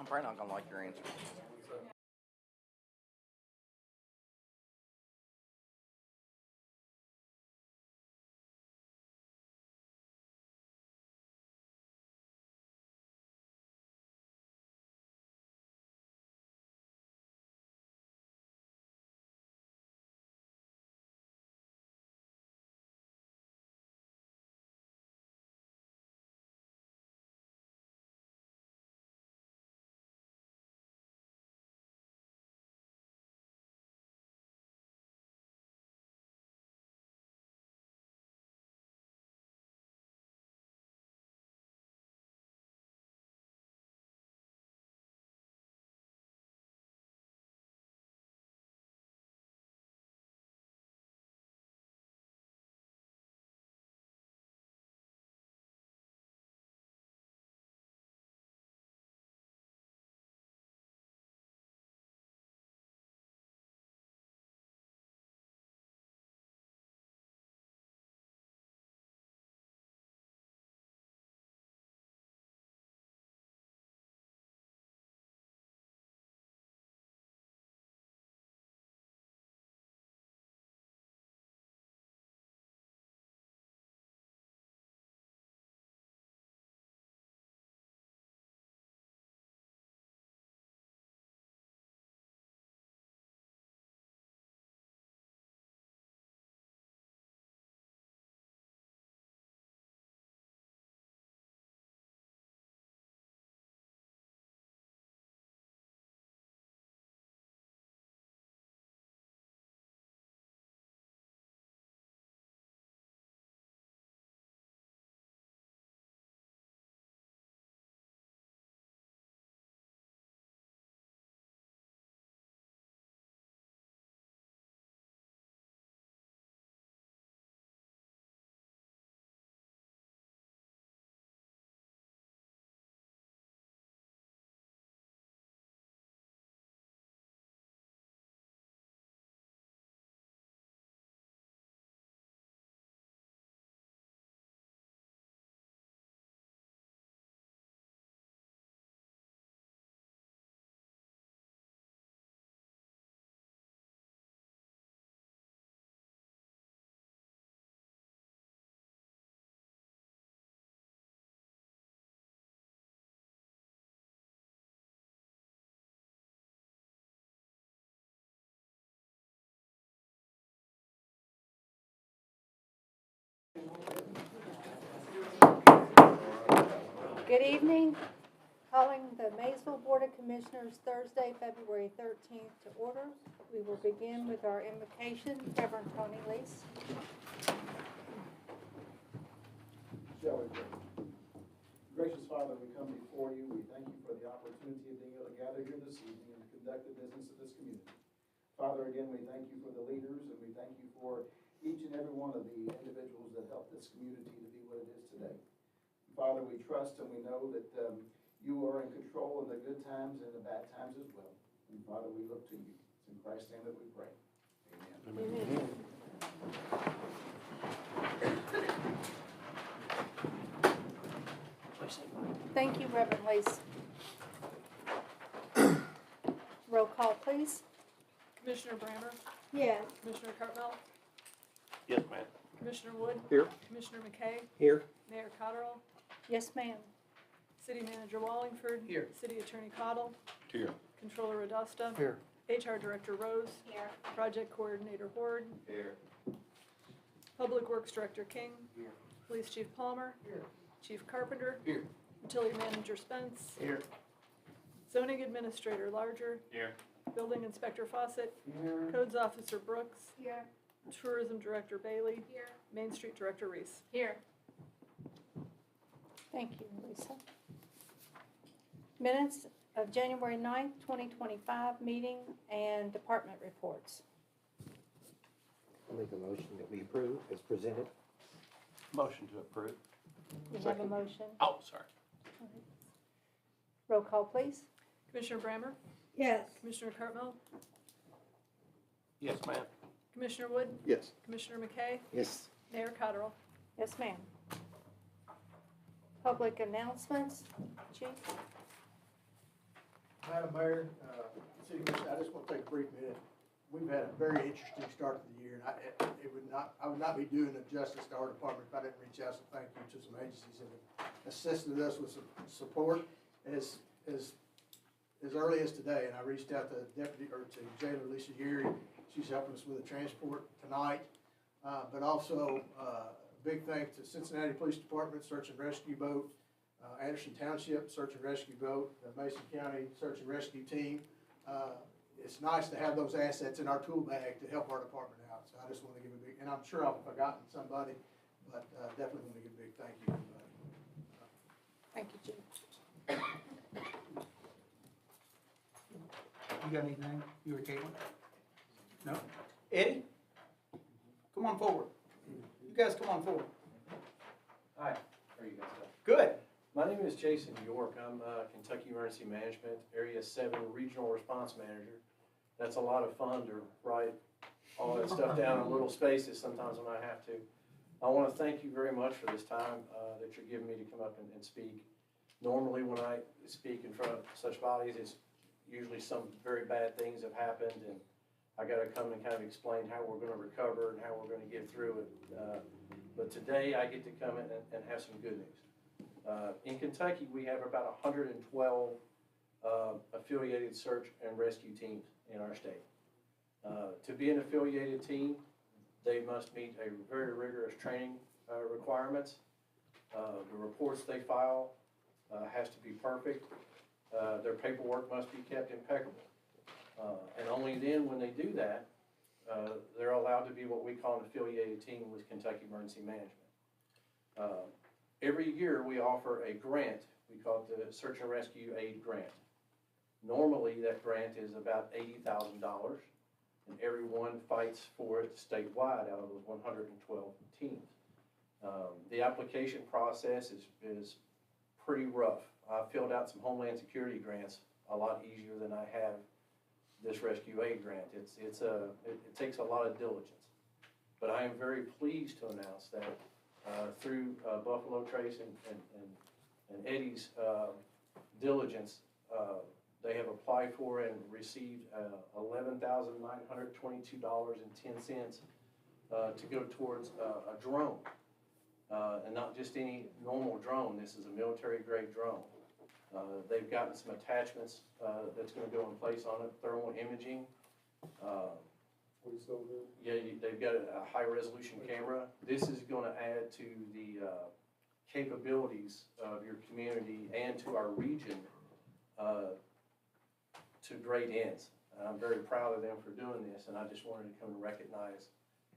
probably not gonna like your answer. Good evening. Calling the Maysville Board of Commissioners Thursday, February 13th to order. We will begin with our invocation. Reverend Tony Lease. Shall we pray? Gracious Father, we come before you. We thank you for the opportunity of being able to gather here this evening and to conduct the business of this community. Father, again, we thank you for the leaders, and we thank you for each and every one of the individuals that help this community to be what it is today. Father, we trust and we know that you are in control in the good times and the bad times as well. And Father, we look to you. It's in Christ's name that we pray. Amen. Amen. Thank you, Reverend Lease. Roll call, please. Commissioner Brammer? Yes. Commissioner Cartmel? Yes, ma'am. Commissioner Wood? Here. Commissioner McKay? Here. Mayor Cotterill? Yes, ma'am. City Manager Wallingford? Here. City Attorney Cottle? Here. Controller Rodusta? Here. HR Director Rose? Here. Project Coordinator Horde? Here. Public Works Director King? Here. Police Chief Palmer? Here. Chief Carpenter? Here. Utility Manager Spence? Here. Zoning Administrator Larger? Here. Building Inspector Fawcett? Here. Codes Officer Brooks? Here. Tourism Director Bailey? Here. Main Street Director Reese? Here. Thank you, Lisa. Minutes of January 9th, 2025 meeting and department reports. I'll make a motion that we approve as presented. Motion to approve. We have a motion. Oh, sorry. Roll call, please. Commissioner Brammer? Yes. Commissioner Cartmel? Yes, ma'am. Commissioner Wood? Yes. Commissioner McKay? Yes. Mayor Cotterill? Yes, ma'am. Public announcements, Chief. Madam Mayor, City Commissioner, I just want to take a brief minute. We've had a very interesting start to the year, and I would not be doing it justice to our department if I didn't reach out, so thank you to some agencies that have assisted us with some support as early as today. And I reached out to Jailer Lisa Yeri. She's helping us with the transport tonight. But also, big thanks to Cincinnati Police Department Search and Rescue Boat, Anderson Township Search and Rescue Boat, the Mason County Search and Rescue Team. It's nice to have those assets in our tool bag to help our department out. So I just want to give a big, and I'm sure I've forgotten somebody, but definitely want to give a big thank you to everybody. Thank you, Jim. You got anything? You or Caitlin? No? Eddie? Come on forward. You guys come on forward. Hi, how are you guys doing? Good. My name is Jason York. I'm Kentucky Emergency Management, Area 7 Regional Response Manager. That's a lot of fun to write all that stuff down in little spaces sometimes when I have to. I want to thank you very much for this time that you're giving me to come up and speak. Normally when I speak in front of such bodies, it's usually some very bad things have happened, and I got to come and kind of explain how we're going to recover and how we're going to get through it. But today I get to come in and have some good news. In Kentucky, we have about 112 affiliated search and rescue teams in our state. To be an affiliated team, they must meet a very rigorous training requirements. The reports they file has to be perfect. Their paperwork must be kept impeccable. And only then, when they do that, they're allowed to be what we call an affiliated team with Kentucky Emergency Management. Every year, we offer a grant. We call it the Search and Rescue Aid Grant. Normally, that grant is about $80,000, and everyone fights for it statewide out of those 112 teams. The application process is pretty rough. I filled out some Homeland Security grants a lot easier than I have this Rescue Aid grant. It takes a lot of diligence. But I am very pleased to announce that through Buffalo Trace and Eddie's diligence, they have applied for and received $11,922.10 to go towards a drone. And not just any normal drone. This is a military-grade drone. They've gotten some attachments that's going to go in place on it, thermal imaging. Yeah, they've got a high-resolution camera. This is going to add to the capabilities of your community and to our region to great ends. I'm very proud of them for doing this, and I just wanted to come and recognize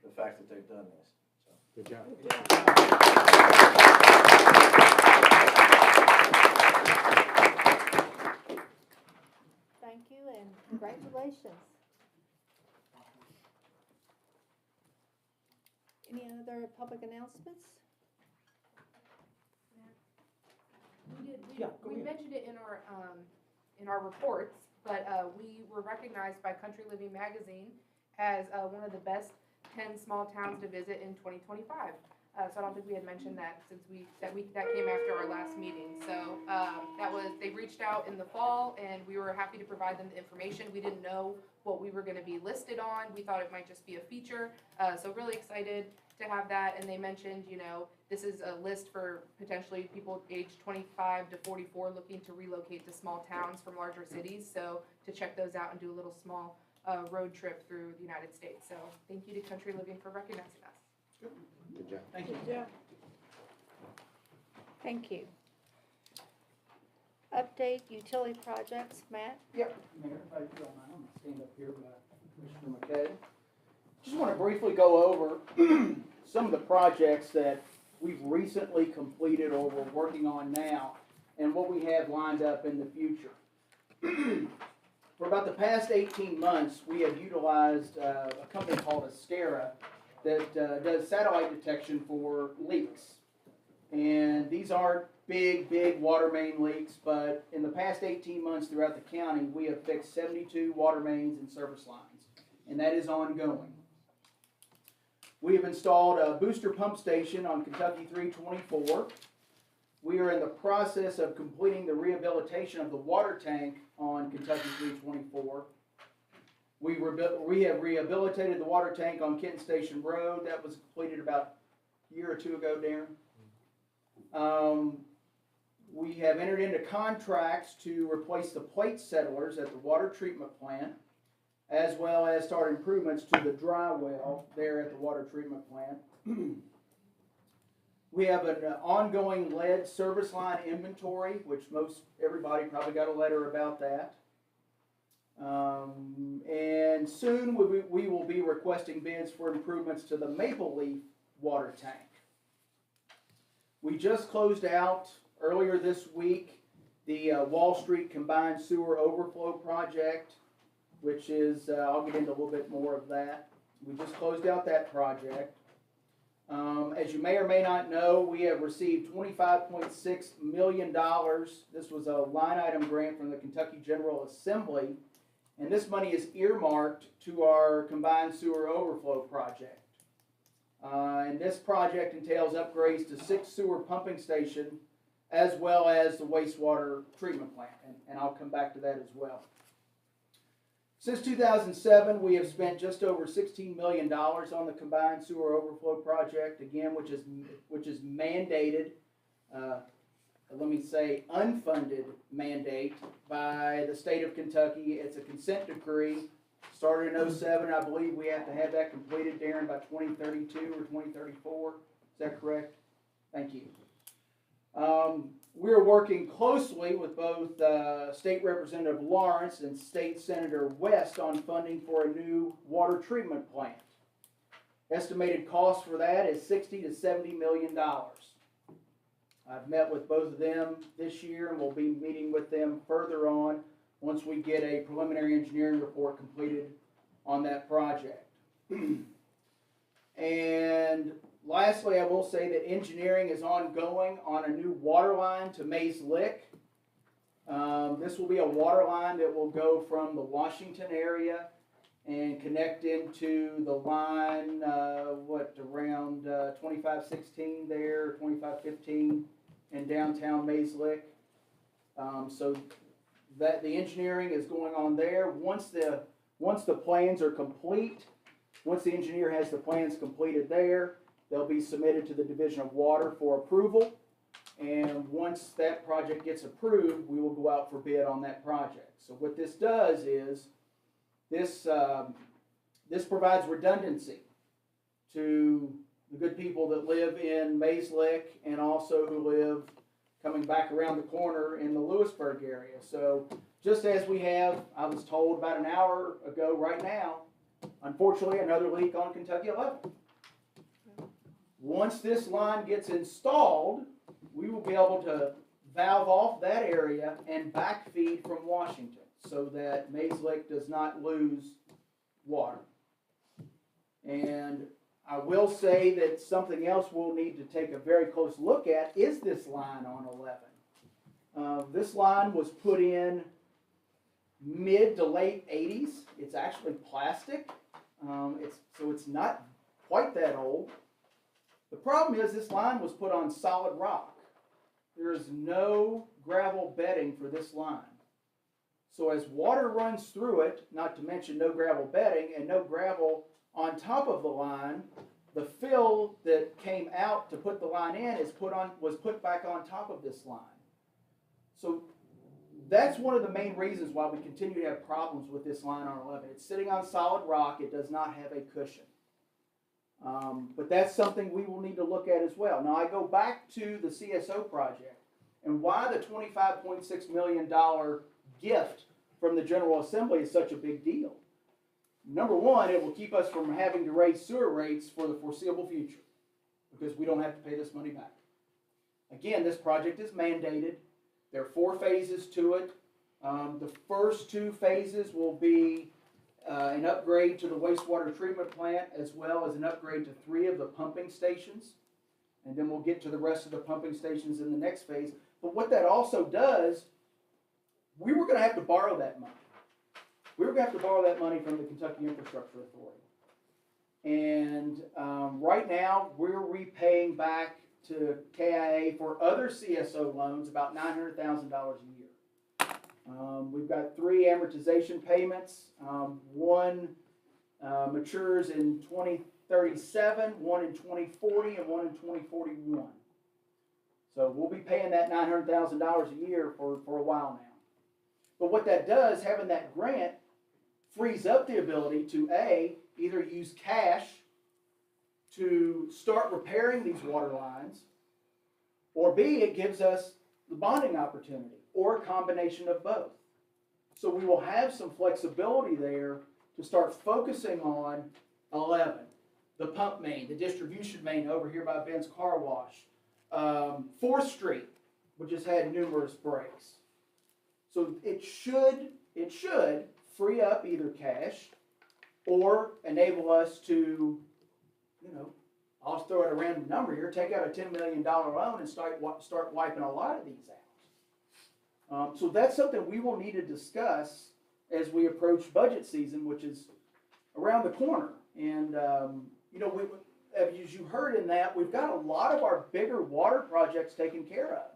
the fact that they've done this. So. Good job. Thank you and congratulations. Any other public announcements? Go We ahead. mentioned it in our reports, but we were recognized by Country Living Magazine as one of the best 10 small towns to visit in 2025. So I don't think we had mentioned that since that came after our last meeting. So they reached out in the fall, and we were happy to provide them the information. We didn't know what we were going to be listed on. We thought it might just be a feature. So really excited to have that. And they mentioned, this is a list for potentially people aged 25 to 44 looking to relocate to small towns from larger cities. So to check those out and do a little small road trip through the United States. So thank you to Country Living for recognizing us. Good job. Thank you. Yeah. Thank you. Update utility projects, Matt? Yep, Mayor, if I don't mind, I'm going to stand up here by Commissioner McKay. Just want to briefly go over some of the projects that we've recently completed or we're working on now and what we have lined up in the future. For about the past 18 months, we have utilized a company called Astera that does satellite detection for leaks. And these aren't big water main leaks, but in the past 18 months throughout the county, we have fixed 72 water mains and service lines, and that is ongoing. We have installed a booster pump station on Kentucky 324. we are in the process of completing the rehabilitation of the water tank on Kentucky 324. We have rehabilitated the water tank on Kenton Station Road. That was completed about a year or two ago, Darren. We have entered into contracts to replace the plate settlers at the water treatment plant, as well as start improvements to the dry well there at the water treatment plant. We have an ongoing lead service line inventory, which everybody probably got a letter about that. And soon we will be requesting bids for improvements to the Maple Leaf water tank. We just closed out earlier this week the Wall Street Combined Sewer Overflow Project, which is, I'll get into a little bit more of that. We just closed out that project. As you may or may not know, we have received $25.6 million. This was a line item grant from the Kentucky General Assembly, and this money is earmarked to our Combined Sewer Overflow Project. And this project entails upgrades to 6 sewer pumping stations, as well as the wastewater treatment plant, and I'll come back to that as well. Since 2007, we have spent just over $16 million on the Combined Sewer Overflow Project, again, which is mandated, let me say unfunded mandate by the state of Kentucky. It's a consent decree, started in 07. I believe we have to have that completed, Darren, by 2032 or 2034. Is that correct? Thank you. We're working closely with both State Representative Lawrence and State Senator West on funding for a new water treatment plant. Estimated cost for that is $60 to $70 million. I've met with both of them this year, and we'll be meeting with them further on once we get a preliminary engineering report completed on that project. And lastly, I will say that engineering is ongoing on a new water line to Maysville. This will be a water line that will go from the Washington area and connect into the line, around 2516 there, 2515 in downtown Maysville. So that the engineering is going on there. Once the plans are complete, once the engineer has the plans completed there, they'll be submitted to the Division of Water for approval, and once that project gets approved, we will go out for bid on that project. So what this does is, this provides redundancy to the good people that live in Maysville and also who live coming back around the corner in the Lewisburg area. So just as we have, I was told about an hour ago right now, unfortunately another leak on Kentucky 11. Once this line gets installed, we will be able to valve off that area and backfeed from Washington so that Maysville does not lose water. And I will say that something else we'll need to take a very close look at is this line on 11. This line was put in mid to late 80s. It's actually plastic, so it's not quite that old. The problem is this line was put on solid rock. There is no gravel bedding for this line. So as water runs through it, not to mention no gravel bedding and no gravel on top of the line, the fill that came out to put the line in was put back on top of this line. So that's one of the main reasons why we continue to have problems with this line on 11. It's sitting on solid rock. It does not have a cushion. But that's something we will need to look at as well. Now I go back to the CSO project and why the $25.6 million gift from the General Assembly is such a big deal. Number one, it will keep us from having to raise sewer rates for the foreseeable future because we don't have to pay this money back. Again, this project is mandated. There are 4 phases to it. The first 2 phases will be an upgrade to the wastewater treatment plant as well as an upgrade to 3 of the pumping stations. And then we'll get to the rest of the pumping stations in the next phase. But what that also does, we were going to have to borrow that money. We were going to have to borrow that money from the Kentucky Infrastructure Authority. And right now, we're repaying back to KIA for other CSO loans, about $900,000 a year. We've got 3 amortization payments. One matures in 2037, one in 2040, and one in 2041. So we'll be paying that $900,000 a year for a while now. But what that does, having that grant, frees up the ability to A, either use cash to start repairing these water lines, or B, it gives us the bonding opportunity, or a combination of both. So we will have some flexibility there to start focusing on 11, the pump main, the distribution main over here by Ben's Car Wash, 4th Street, which has had numerous breaks. So it should free up either cash or enable us to, I'll just throw out a random number here, take out a $10 million loan and start wiping a lot of these out. So that's something we will need to discuss as we approach budget season, which is around the corner. And, as you heard in that, we've got a lot of our bigger water projects taken care of.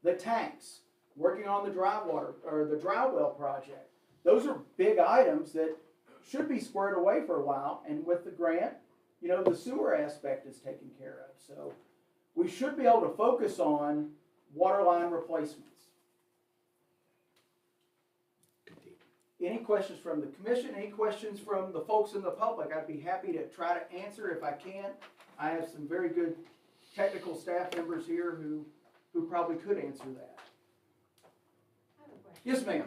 The tanks, working on the dry water, or the dry well project. Those are big items that should be squared away for a while, and with the grant, the sewer aspect is taken care of. So we should be able to focus on water line replacements. Any questions from the commission? Any questions from the folks in the public? I'd be happy to try to answer if I can. I have some very good technical staff members here who probably could answer that. I have a question. Yes, ma'am.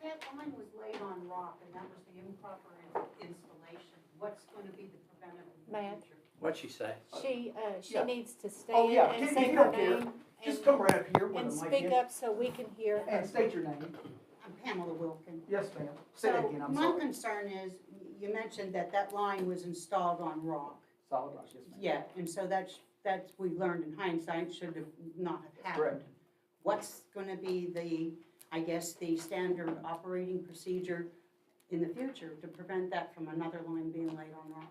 That line was laid on rock, and that was the improper installation. What's going to be the preventative in the Ma'am? future? What'd she say? She Yeah. needs to stay Oh, yeah. and If say you her don't care, name Just and, come right up here with and the mic speak in. up so we can hear her. And state your name. I'm Pamela Wilkin. Yes, ma'am. Say that again, I'm My sorry. concern is, you mentioned that line was installed on rock. Solid rock, yes, ma'am. Yeah, and so that's we learned in hindsight should have not have happened. Correct. What's going to be the standard operating procedure in the future to prevent that from another line being laid on rock?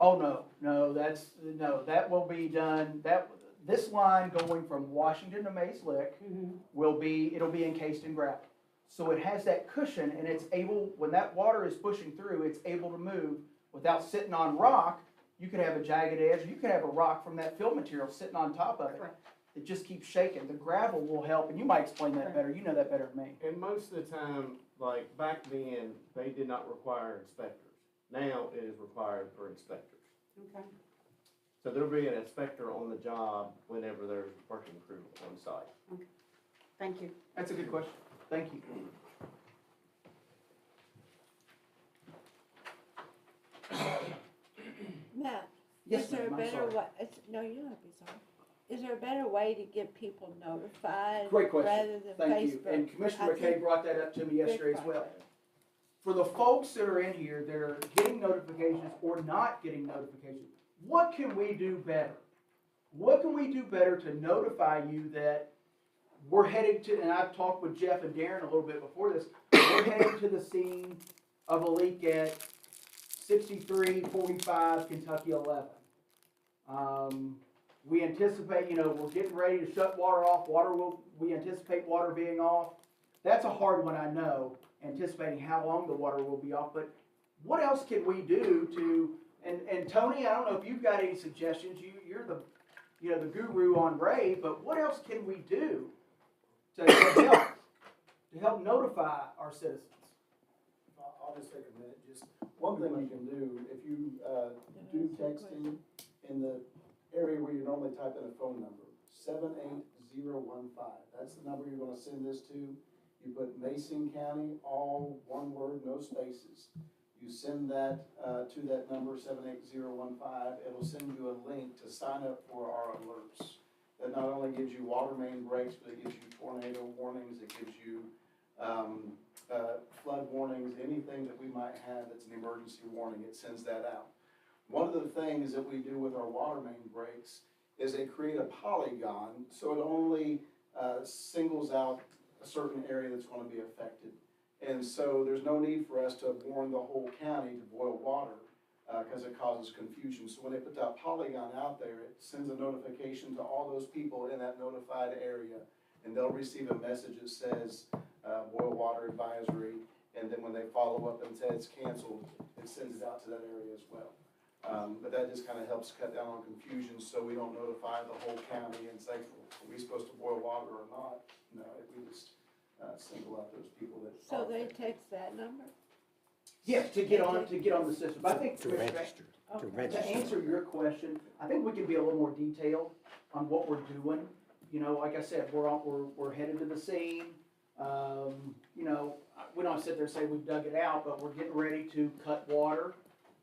Oh, no, that will be done, this line going from Washington to Maysville it'll be encased in gravel. So it has that cushion, and it's able, when that water is pushing through, it's able to move without sitting on rock. You could have a jagged edge, you could have a rock from that fill material sitting on top of it. Correct. It just keeps shaking. The gravel will help, and you might explain that better, you know that better than me. And most of the time, like back then, they did not require inspectors. Now it is required for inspectors. Okay. So there'll be an inspector on the job whenever there's a working crew on site. Okay. Thank you. That's a good question, thank you. Matt, Yes, is there a ma'am, I'm better sorry. way, no, you don't have to be sorry. Is there a better way to get people notified? Great question. Rather than Thank you, Facebook? and Commissioner I McKay think brought that up to me yesterday as well. For the folks that are in here that are getting notifications or not getting notifications, what can we do better? What can we do better to notify you that we're heading to, and I've talked with Jeff and Darren a little bit before this, we're heading to the scene of a leak at 6345 Kentucky 11. We anticipate, we're getting ready to shut water off. We anticipate water being off. That's a hard one, I know, anticipating how long the water will be off. But what else can we do to, and Tony, I don't know if you've got any suggestions. You're the guru on Ray, but what else can we do to help notify our citizens? I'll just take a minute. Just one thing you can do, if you do texting in the area where you normally type in a phone number, 78015. That's the number you're going to send this to. You put Mason County, all one word, no spaces. You send that to that number, 78015. It'll send you a link to sign up for our alerts. That not only gives you water main breaks, but it gives you tornado warnings. It gives you flood warnings, anything that we might have that's an emergency warning. It sends that out. One of the things that we do with our water main breaks is they create a polygon, so it only singles out a certain area that's going to be affected. And so there's no need for us to warn the whole county to boil water. because it causes confusion. So when they put that polygon out there, it sends a notification to all those people in that notified area, and they'll receive a message that says, boil water advisory, and then when they follow up and say it's canceled, it sends it out to that area as well. But that just kind of helps cut down on confusion, so we don't notify the whole county and say, are we supposed to boil water or not? No, we just single out those people that. So they text that number? Yes, to get on the system. I think, To register, to Okay. to register. answer your question, I think we can be a little more detailed on what we're doing. You know, like I said, we're headed to the scene. You know, we don't sit there and say we've dug it out, but we're getting ready to cut water.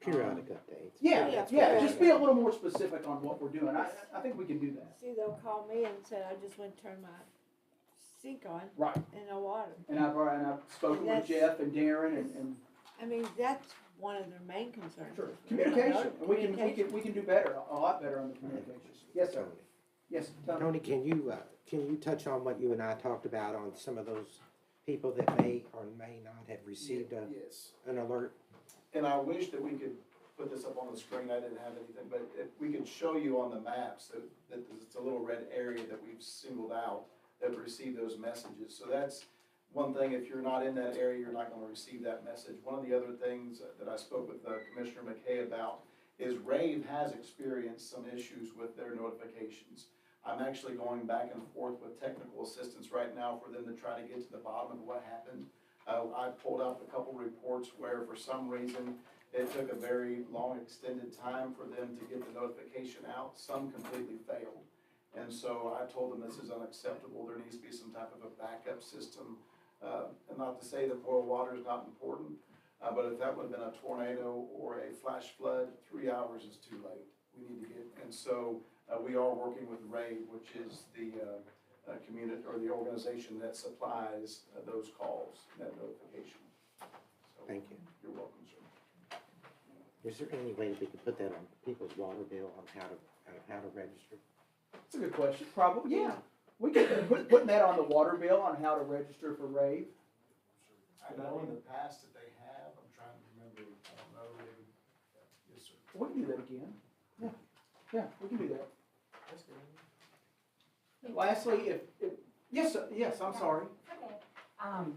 Periodic updates. Yeah, Yeah. just be a little more specific on what we're doing. I think we can do that. See, they'll call me and say, I just went to turn my sink on Right. and no water. And I've spoken with That's- Jeff and Darren and I mean, that's one of their main concerns. sure, is communication. And communication. we can do better, a lot better on the communication. Yes, sir. Tony. Yes, Tony. Tony, can you touch on what you and I talked about on some of those people that may or may not have received Yes. an alert? And I wish that we could put this up on the screen, I didn't have anything, but if we could show you on the maps that it's a little red area that we've singled out that receive those messages. So that's one thing, if you're not in that area, you're not gonna receive that message. One of the other things that I spoke with Commissioner McKay about is Rave has experienced some issues with their notifications. I'm actually going back and forth with technical assistance right now for them to try to get to the bottom of what happened. I pulled out a couple reports where for some reason it took a very long extended time for them to get the notification out. Some completely failed. And so I told them this is unacceptable. There needs to be some type of a backup system. And not to say that boil water is not important, but if that would have been a tornado or a flash flood, 3 hours is too late. We need to get, and so we are working with RAVE, which is the community or the organization that supplies those calls, that notification. So, Thank you. You're welcome, sir. Is there any way we could put that on people's water bill on how to register? That's a good question. Probably, yeah. We could putting that on the water bill on how to register for Rave. I know in the past that they have, I'm trying to remember, I don't know, maybe, yes, sir. We can do that again. Yeah, we can do that. Lastly, yes, I'm sorry. Okay.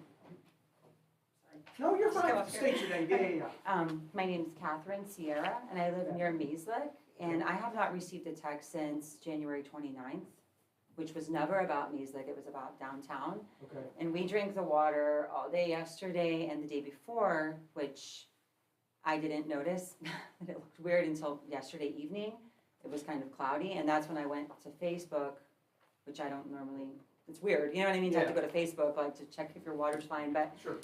No, you're Just fine. go up here. State your name, yeah. My name is Catherine Sierra, and I live near Maysville, and I have not received a text since January 29th, which was never about Maysville, it was about downtown. Okay. And we drank the water all day yesterday and the day before, which I didn't notice. It looked weird until yesterday evening. It was kind of cloudy, and that's when I went to Facebook, which I don't normally, it's weird, you know what I mean? To have to go to Facebook, like to check if your water's fine, but Sure.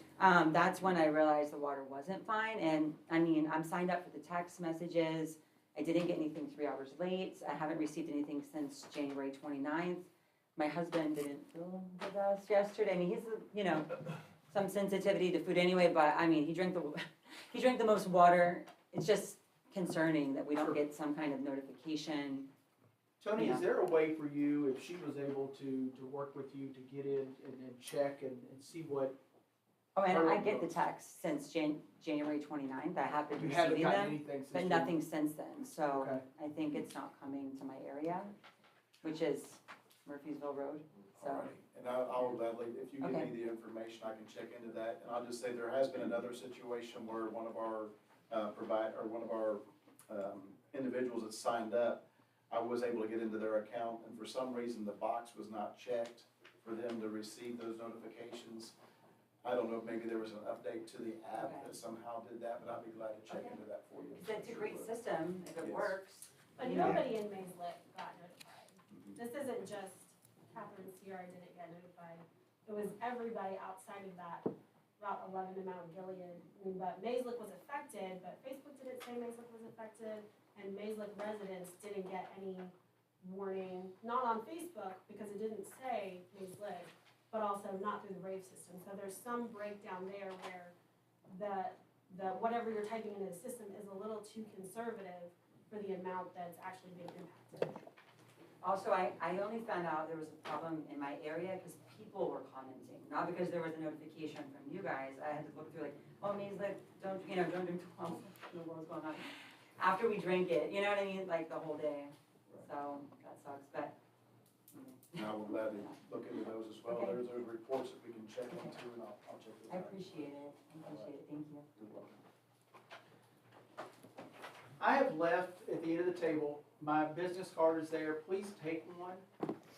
that's when I realized the water wasn't fine. And I mean, I'm signed up for the text messages. I didn't get anything 3 hours late. I haven't received anything since January 29th. My husband didn't feel with us yesterday. I mean, he's, you know, some sensitivity to food anyway, but I mean, he drank the most water. It's just concerning that we don't get some kind of notification. Tony, Yeah. is there a way for you, if she was able to work with you to get in and check and see what, Oh, and I get the text since January 29th. I have been you haven't receiving gotten them, anything since? but nothing since then. So Okay. I think it's not coming to my area, which is Murphysville Road. So, All right, and I'll gladly, if you give Okay. me the information, I can check into that. And I'll just say there has been another situation where one of our individuals that signed up, I was able to get into their account, and for some reason, the box was not checked for them to receive those notifications. I don't know if maybe there was an update to the app Okay. that somehow did that, but I'd be glad to check Okay. into that for you. 'cause it's a great system if it Yes. works. But Yeah. nobody in Maysville got notified. Mhm. This isn't just Catherine Sierra didn't get notified. It was everybody outside of that Route 11 to Mount Gilead. I mean, but Maysville was affected, but Facebook didn't say Maysville was affected, and Maysville residents didn't get any warning, not on Facebook, because it didn't say Maysville, but also not through the Rave system. So there's some breakdown there where the whatever you're typing into the system is a little too conservative for the amount that's actually being impacted. Also, I only found out there was a problem in my area because people were commenting, not because there was a notification from you guys. I had to look through like, oh, Maysville, don't drink the water, I don't know what was going on. after we drink it, you know what I mean, like the whole day. So that sucks, but. I will gladly look into those as well. Okay. There's those reports that we can check into, and I'll check those I out. appreciate it, thank you. You're welcome. I have left at the end of the table, my business card is there, please take one.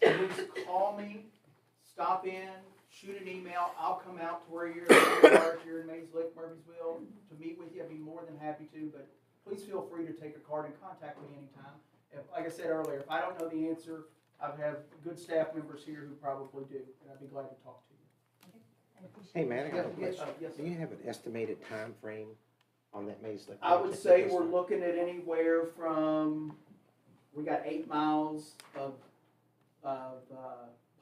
Please call me, stop in, shoot an email, I'll come out to where you're here in Maysville, Murphysville, to meet with you, I'd be more than happy to, but please feel free to take a card and contact me anytime. If, like I said earlier, if I don't know the answer, I have good staff members here who probably do, and I'd be glad to talk to you. I appreciate Hey, man, I got a Yes, question. yes, Do you have an estimated time frame on that Maysville? I would project? say we're looking at anywhere from, we got 8 miles of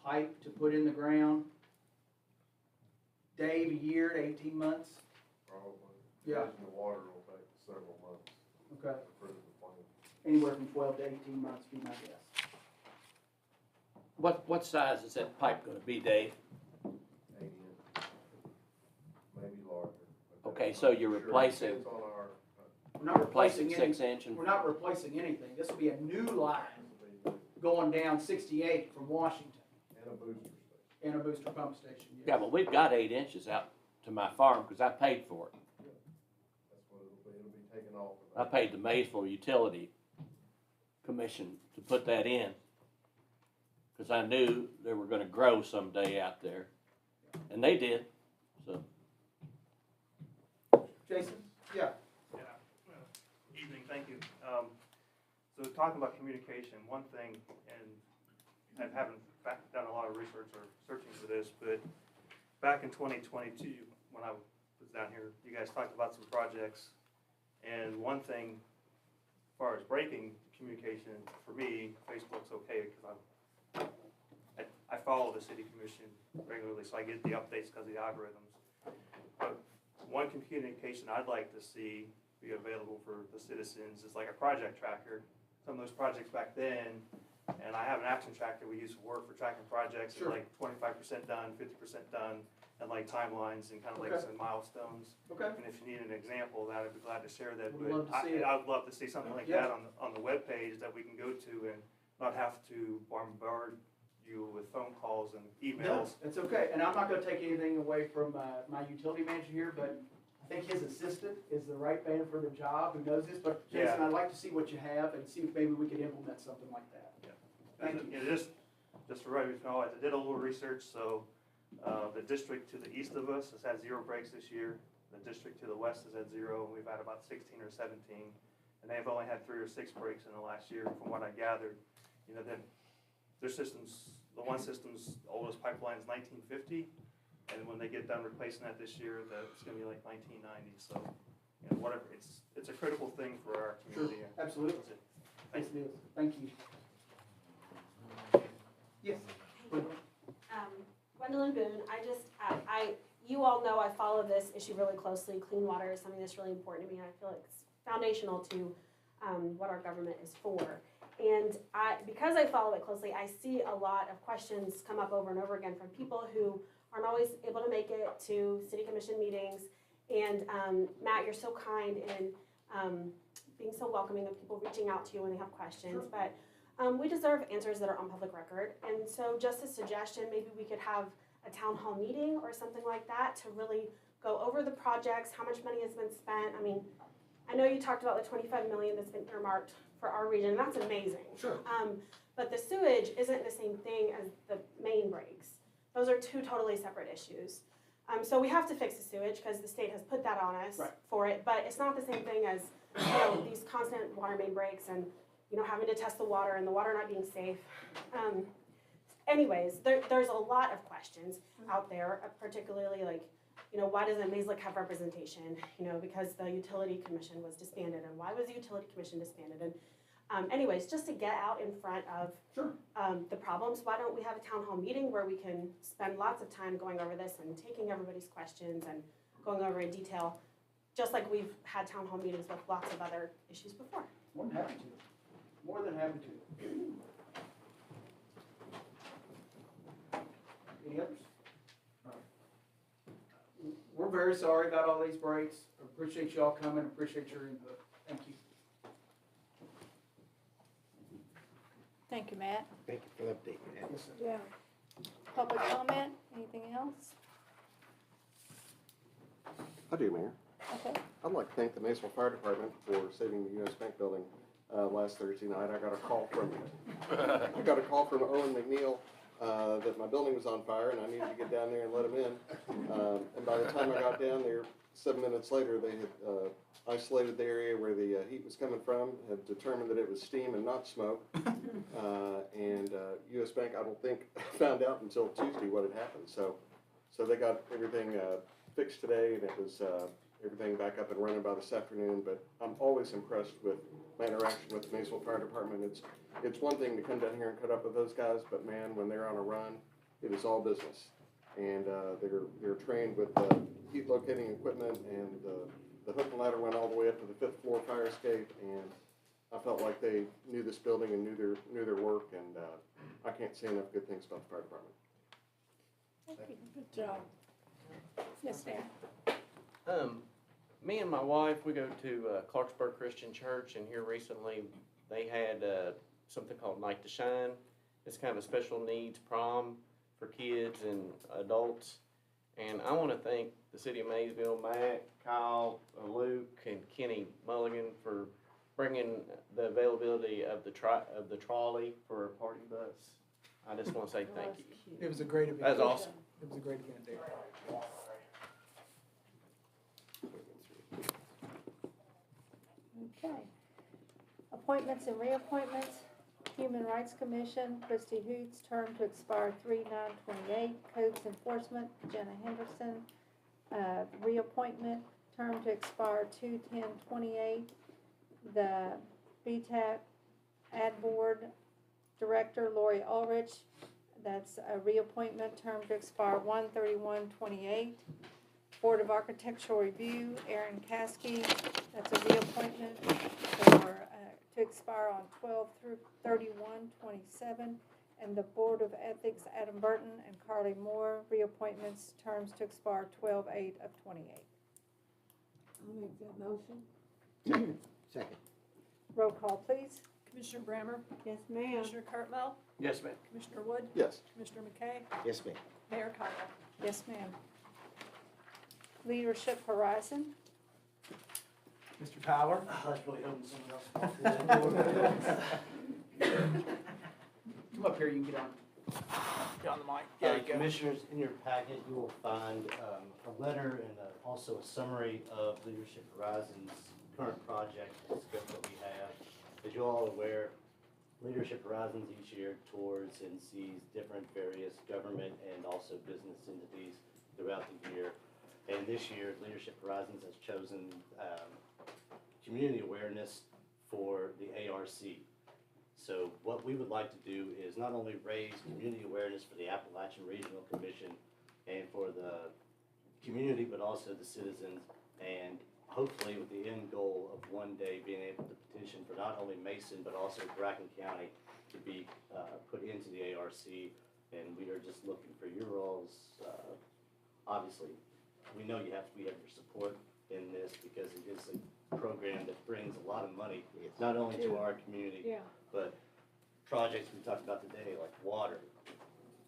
pipe to put in the ground. Dave, a year to 18 months? Probably. Yeah. Raising the water will take several months Okay. to approve the plan. Anywhere from 12 to 18 months would be my guess. What size is that pipe gonna be, Dave? 80 inch, maybe larger. but Okay, that's so not you're sure. replacing- Depends on our, We're not Replacing replacing any, 6 inch and, we're not replacing anything. This will be a new line and going down 68 from Washington a booster station. and a booster pump station. Yes. yeah, but we've got 8 inches out to my farm, cause I paid for it. That's what it'll be taken off I of. paid the Maysville Utility Commission to put that in. Cause I knew they were gonna grow someday out there. And they did, so. Jason? Yeah. Evening, thank you. So talking about communication, one thing, and I haven't done a lot of research or searching for this, but back in 2022, when I was down here, you guys talked about some projects, and one thing, as far as breaking communication, for me, Facebook's okay, because I follow the city commission regularly, so I get the updates because of the algorithms. But one communication I'd like to see be available for the citizens is like a project tracker. Some of those projects back then, and I have an action tracker we use for work for tracking projects, Sure. like 25% done, 50% done, and like timelines and kind of like Okay. some milestones. Okay. And if you need an example of that, I'd be glad to share that. Would love to see it. I'd love to see something like Yeah. that on the webpage that we can go to and not have to bombard you with phone calls and No, emails. it's okay, and I'm not gonna take anything away from my utility manager here, but I think his assistant is the right man for the job, who knows this, but Jason, Yeah. I'd like to see what you have and see if maybe we could implement something like that. Thank you. It is, just for everybody to know, I did a little research, so, the district to the east of us has had 0 breaks this year. The district to the west has had 0, and we've had about 16 or 17. And they've only had 3 or 6 breaks in the last year, from what I gathered. You know, their system's, the one system's oldest pipeline is 1950, and when they get done replacing that this year, it's gonna be like 1990, so, you know, whatever, it's a critical thing for our community. Absolutely. That's it. Yes, it is. Thank you. Yes. Gwendolyn Boone, you all know I follow this issue really closely. Clean water is something that's really important to me, and I feel like it's foundational to what our government is for. And because I follow it closely, I see a lot of questions come up over and over again from people who aren't always able to make it to city commission meetings. And Matt, you're so kind in being so welcoming of people reaching out to you when they have questions. Sure. But we deserve answers that are on public record. And so just a suggestion, maybe we could have a town hall meeting or something like that to really go over the projects, how much money has been spent. I mean, I know you talked about the 25 million that's been earmarked for our region, and that's amazing. Sure. But the sewage isn't the same thing as the main breaks. Those are 2 totally separate issues. So we have to fix the sewage because the state has put that on us Right. for it, but it's not the same thing as, you know, these constant water main breaks and, you know, having to test the water and the water not being safe. Anyways, there's a lot of questions out there, particularly like, you know, why doesn't Maysville have representation? You know, because the utility commission was disbanded, and why was the utility commission disbanded? And anyways, just to get out in front of Sure. the problems, why don't we have a town hall meeting where we can spend lots of time going over this and taking everybody's questions and going over in detail, just like we've had town hall meetings with lots of other issues before. More than happy to. More than happy to. Any others? We're very sorry about all these breaks. Appreciate y'all coming, appreciate your input. Thank you. Thank you, Matt. Thank you for updating that. Yes, sir. Yeah. Public comment, anything else? I do, Mayor. Okay. I'd like to thank the Maysville Fire Department for saving the US Bank building last Thursday night. I got a call from Owen McNeil that my building was on fire and I needed to get down there and let him in. And by the time I got down there, 7 minutes later, they had isolated the area where the heat was coming from, had determined that it was steam and not smoke. And US Bank, I don't think, found out until Tuesday what had happened. So they got everything fixed today, and it was everything back up and running by this afternoon. But I'm always impressed with my interaction with the Maysville Fire Department. It's one thing to come down here and cut up with those guys, but man, when they're on a run, it is all business. And they're trained with heat locating equipment, and the hook and ladder went all the way up to the 5th floor fire escape, and I felt like they knew this building and knew their work, and I can't say enough good things about the fire department. Thank you. Good job. Yes, Dan. Me and my wife, we go to Clarksburg Christian Church, and here recently they had something called Night to Shine. It's kind of a special needs prom for kids and adults. And I want to thank the city of Maysville, Matt, Kyle, Luke, and Kenny Mulligan for bringing the availability of the trolley for a party bus. I just want to say thank you. It was a great event. That's awesome. It was a great event there. Okay. Appointments and reappointments. Human Rights Commission, Christy Hoots, term to expire 3/9/28. Codes Enforcement, Jenna Henderson, reappointment, term to expire 2/10/28. The BTAC Ad Board Director, Lori Ulrich, that's a reappointment, term to expire 1/31/28. Board of Architectural Review, Aaron Caskey, that's a reappointment for, to expire on 12/31/27. And the Board of Ethics, Adam Burton and Carly Moore, reappointments, terms to expire 12/8/28. I'll make that motion. Second. Roll call, please. Commissioner Brammer? Yes, ma'am. Commissioner Cartwell? Yes, ma'am. Commissioner Wood? Yes. Commissioner McKay? Yes, ma'am. Mayor Cottrell? Yes, ma'am. Leadership Horizon. Mr. Tyler? I was really hoping someone else walked through that door. Come up here, you can get on the mic. There you go. Commissioners, in your packet, you will find a letter and also a summary of Leadership Horizon's current project and scope that we have. As you're all aware, Leadership Horizons each year tours and sees different various government and also business entities throughout the year. And this year, Leadership Horizons has chosen community awareness for the ARC. So what we would like to do is not only raise community awareness for the Appalachian Regional Commission and for the community, but also the citizens, and hopefully with the end goal of one day being able to petition for not only Mason, but also Bracken County to be put into the ARC. And we are just looking for your all's, obviously, we know we have your support in this because it is a program that brings a lot of money, not only to our community, but projects we talked about today, like water,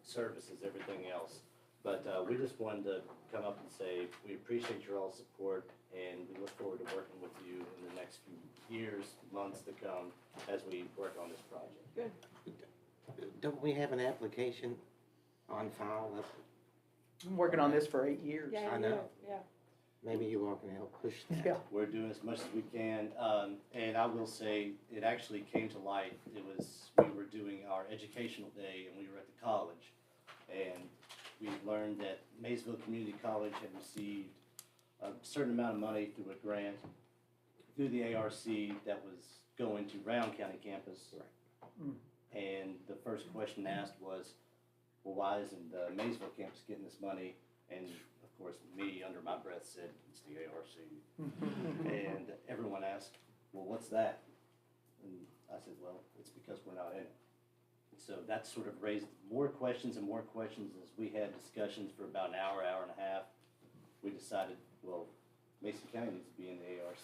services, everything else. But we just wanted to come up and say, we appreciate your all's support, and we look forward to working with you in the next few years, months to come, as we work on this project. Good. Don't we have an application on file? I've been working on this for 8 years. Yeah, I know. Yeah. Maybe you all can help push that. Yeah. We're doing as much as we can, and I will say, it actually came to life. We were doing our educational day, and we were at the college, and we learned that Maysville Community College had received a certain amount of money through a grant through the ARC that was going to Round County campus. Right. And the first question asked was, well, why isn't the Maysville campus getting this money? And of course, me under my breath said, it's the ARC. And everyone asked, well, what's that? And I said, well, it's because we're not in it. So that sort of raised more questions and more questions as we had discussions for about an hour, hour and a half. We decided, well, Mason County needs to be in the ARC.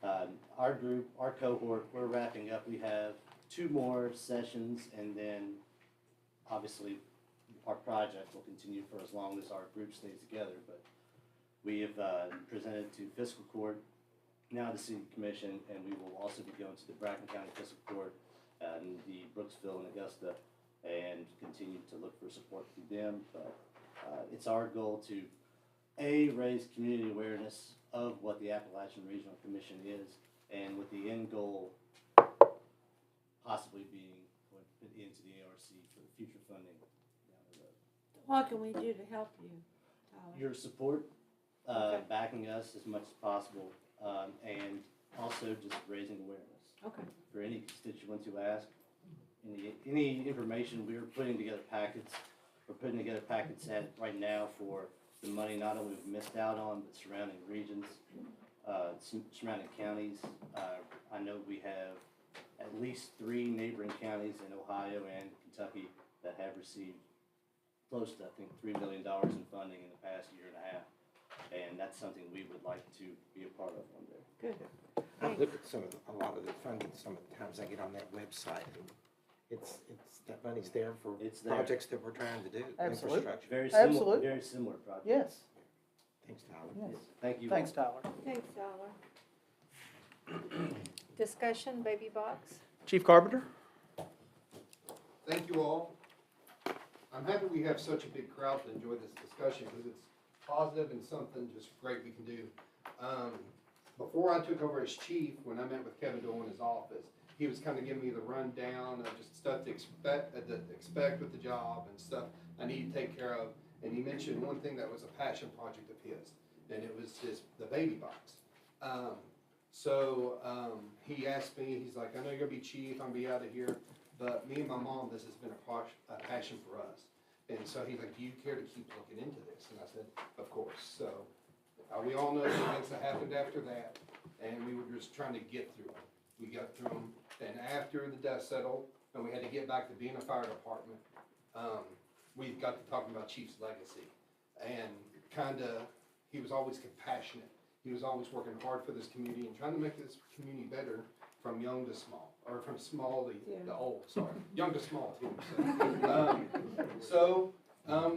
So our group, our cohort, we're wrapping up. We have 2 more sessions, and then obviously our project will continue for as long as our group stays together. But we have presented to fiscal court, now the city commission, and we will also be going to the Bracken County Fiscal Court and the Brooksville and Augusta, and continue to look for support from them. But it's our goal to raise community awareness of what the Appalachian Regional Commission is, and with the end goal possibly being put into the ARC for the future funding down the road. What can we do to help you, Tyler? Your support, Okay. backing us as much as possible, and also just raising awareness. Okay. For any constituents who ask, any information, we're putting together packets. We're putting together packets right now for the money not only we've missed out on, but surrounding regions, surrounding counties. I know we have at least 3 neighboring counties in Ohio and Kentucky that have received close to, I think, $3 million in funding in the past year and a half. And that's something we would like to be a part of one day. Good. I look at a lot of the funding, some of the times I get on that website, and it's, that money's there for It's there. projects that we're trying to do, Absolutely. infrastructure. Very similar project. Yes. Thanks, Tyler. Yes. Thank you. Thanks, Tyler. Thanks, Tyler. Discussion, baby box? Chief Carpenter? Thank you all. I'm happy we have such a big crowd to enjoy this discussion because it's positive and something just great we can do. Before I took over as chief, when I met with Kevin Doyle in his office, he was kind of giving me the rundown of just stuff to expect with the job and stuff I need to take care of. And he mentioned one thing that was a passion project of his, and it was the baby box. He asked me, he's like, I know you're gonna be chief, I'm gonna be out of here, but me and my mom, this has been a passion for us. And so he's like, do you care to keep looking into this? And I said, of course. So we all know the events that happened after that, and we were just trying to get through them. We got through them, and after the dust settled, and we had to get back to being a fire department, we got to talking about Chief's legacy. And he was always compassionate. He was always working hard for this community and trying to make this community better from young to small, or from small to old, sorry. Young to small too.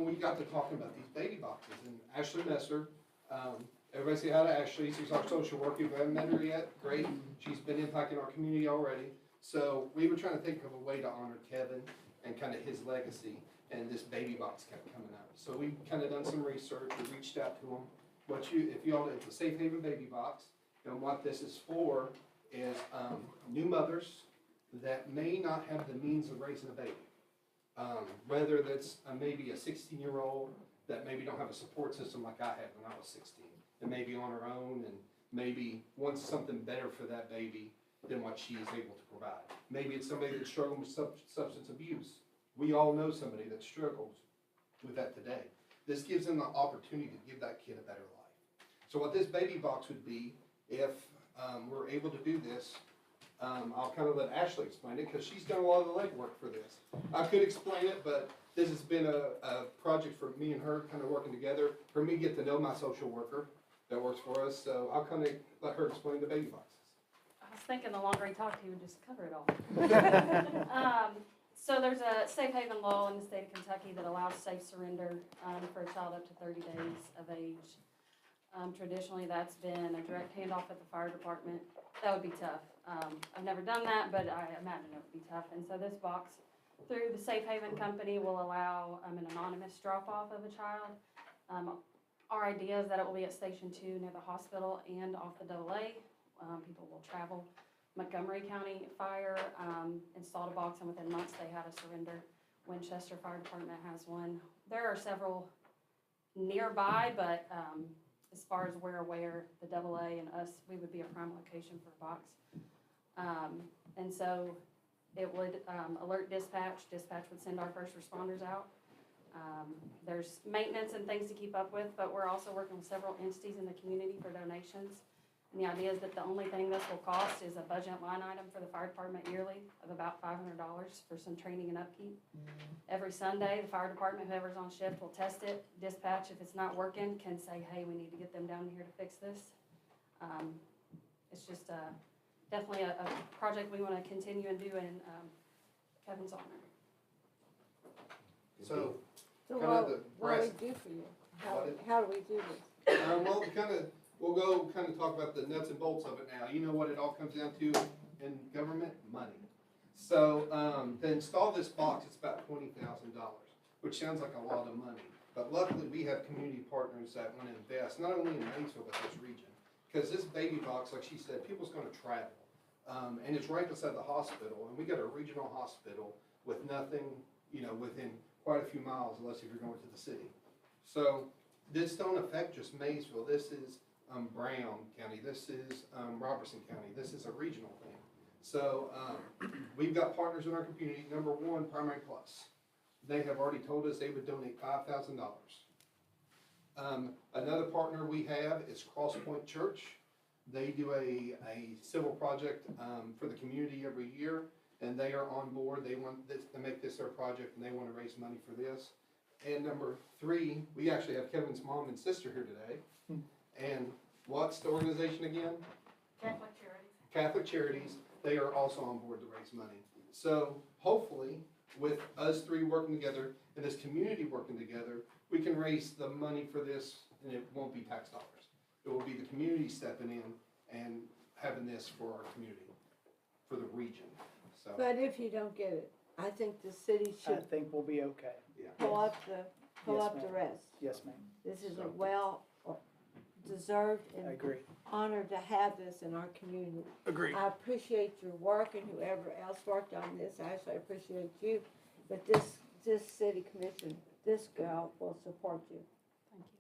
We got to talking about these baby boxes, and Ashley Messer, everybody say hi to Ashley. She's our social worker. If you haven't met her yet, great. She's been impacting our community already. So we were trying to think of a way to honor Kevin and kind of his legacy, and this baby box kept coming out. So we kind of done some research. We reached out to them. It's a safe haven baby box, and what this is for is new mothers that may not have the means of raising a baby. Whether that's maybe a 16-year-old that maybe don't have a support system like I had when I was 16, and maybe on her own, and maybe wants something better for that baby than what she is able to provide. Maybe it's somebody that's struggling with substance abuse. We all know somebody that struggles with that today. This gives them the opportunity to give that kid a better life. So what this baby box would be, if we're able to do this, I'll kind of let Ashley explain it because she's done a lot of the legwork for this. I could explain it, but this has been a project for me and her kind of working together, for me to get to know my social worker that works for us. So I'll kind of let her explain the baby boxes. I was thinking the longer he talked, he would just cover it all. So there's a safe haven law in the state of Kentucky that allows safe surrender for a child up to 30 days of age. Traditionally, that's been a direct handoff at the fire department. That would be tough. I've never done that, but I imagine it would be tough. And so this box, through the Safe Haven Company, will allow an anonymous drop-off of a child. Our idea is that it will be at Station 2 near the hospital and off the AA. People will travel. Montgomery County Fire installed a box, and within months they had a surrender. Winchester Fire Department has one. There are several nearby, but as far as we're aware, the AA and us, we would be a prime location for a box. And so it would alert dispatch. Dispatch would send our first responders out. There's maintenance and things to keep up with, but we're also working with several entities in the community for donations. And the idea is that the only thing this will cost is a budget line item for the fire department yearly of about $500 for some training and upkeep. Every Sunday, the fire department, whoever's on shift, will test it. Dispatch, if it's not working, can say, hey, we need to get them down here to fix this. It's just definitely a project we want to continue and do in Kevin's honor. So, So kind of the what do brass. we do for you? What is- How do we do this? Well, we'll go kind of talk about the nuts and bolts of it now. You know what it all comes down to in government? Money. So, to install this box, it's about $20,000, which sounds like a lot of money. But luckily, we have community partners that want to invest, not only in Maysville, but this region. Because this baby box, like she said, people's gonna travel. And it's right beside the hospital, and we got a regional hospital with nothing, within quite a few miles, unless if you're going to the city. So, this don't affect just Maysville, this is, Brown County, this is, Robertson County, this is a regional thing. So, we've got partners in our community. Number one, Primary Plus. They have already told us they would donate $5,000. Another partner we have is Crosspoint Church. They do a civil project for the community every year, and they are on board. They want this to make this their project, and they want to raise money for this. And number three, we actually have Kevin's mom and sister here today. And what's the organization again? Catholic Charities. Catholic Charities. They are also on board to raise money. So hopefully, with us three working together and this community working together, we can raise the money for this, and it won't be tax dollars. It will be the community stepping in and having this for our community, for the region. So, But if you don't get it, I think the city I should think we'll be okay. pull up the Yes, ma'am. rest. Yes, ma'am. This is a well deserved I and agree. honored to have this in our community. Agreed. I appreciate your work and whoever else worked on this. Actually, I appreciate you. But this city commission, this girl will support you. Thank you.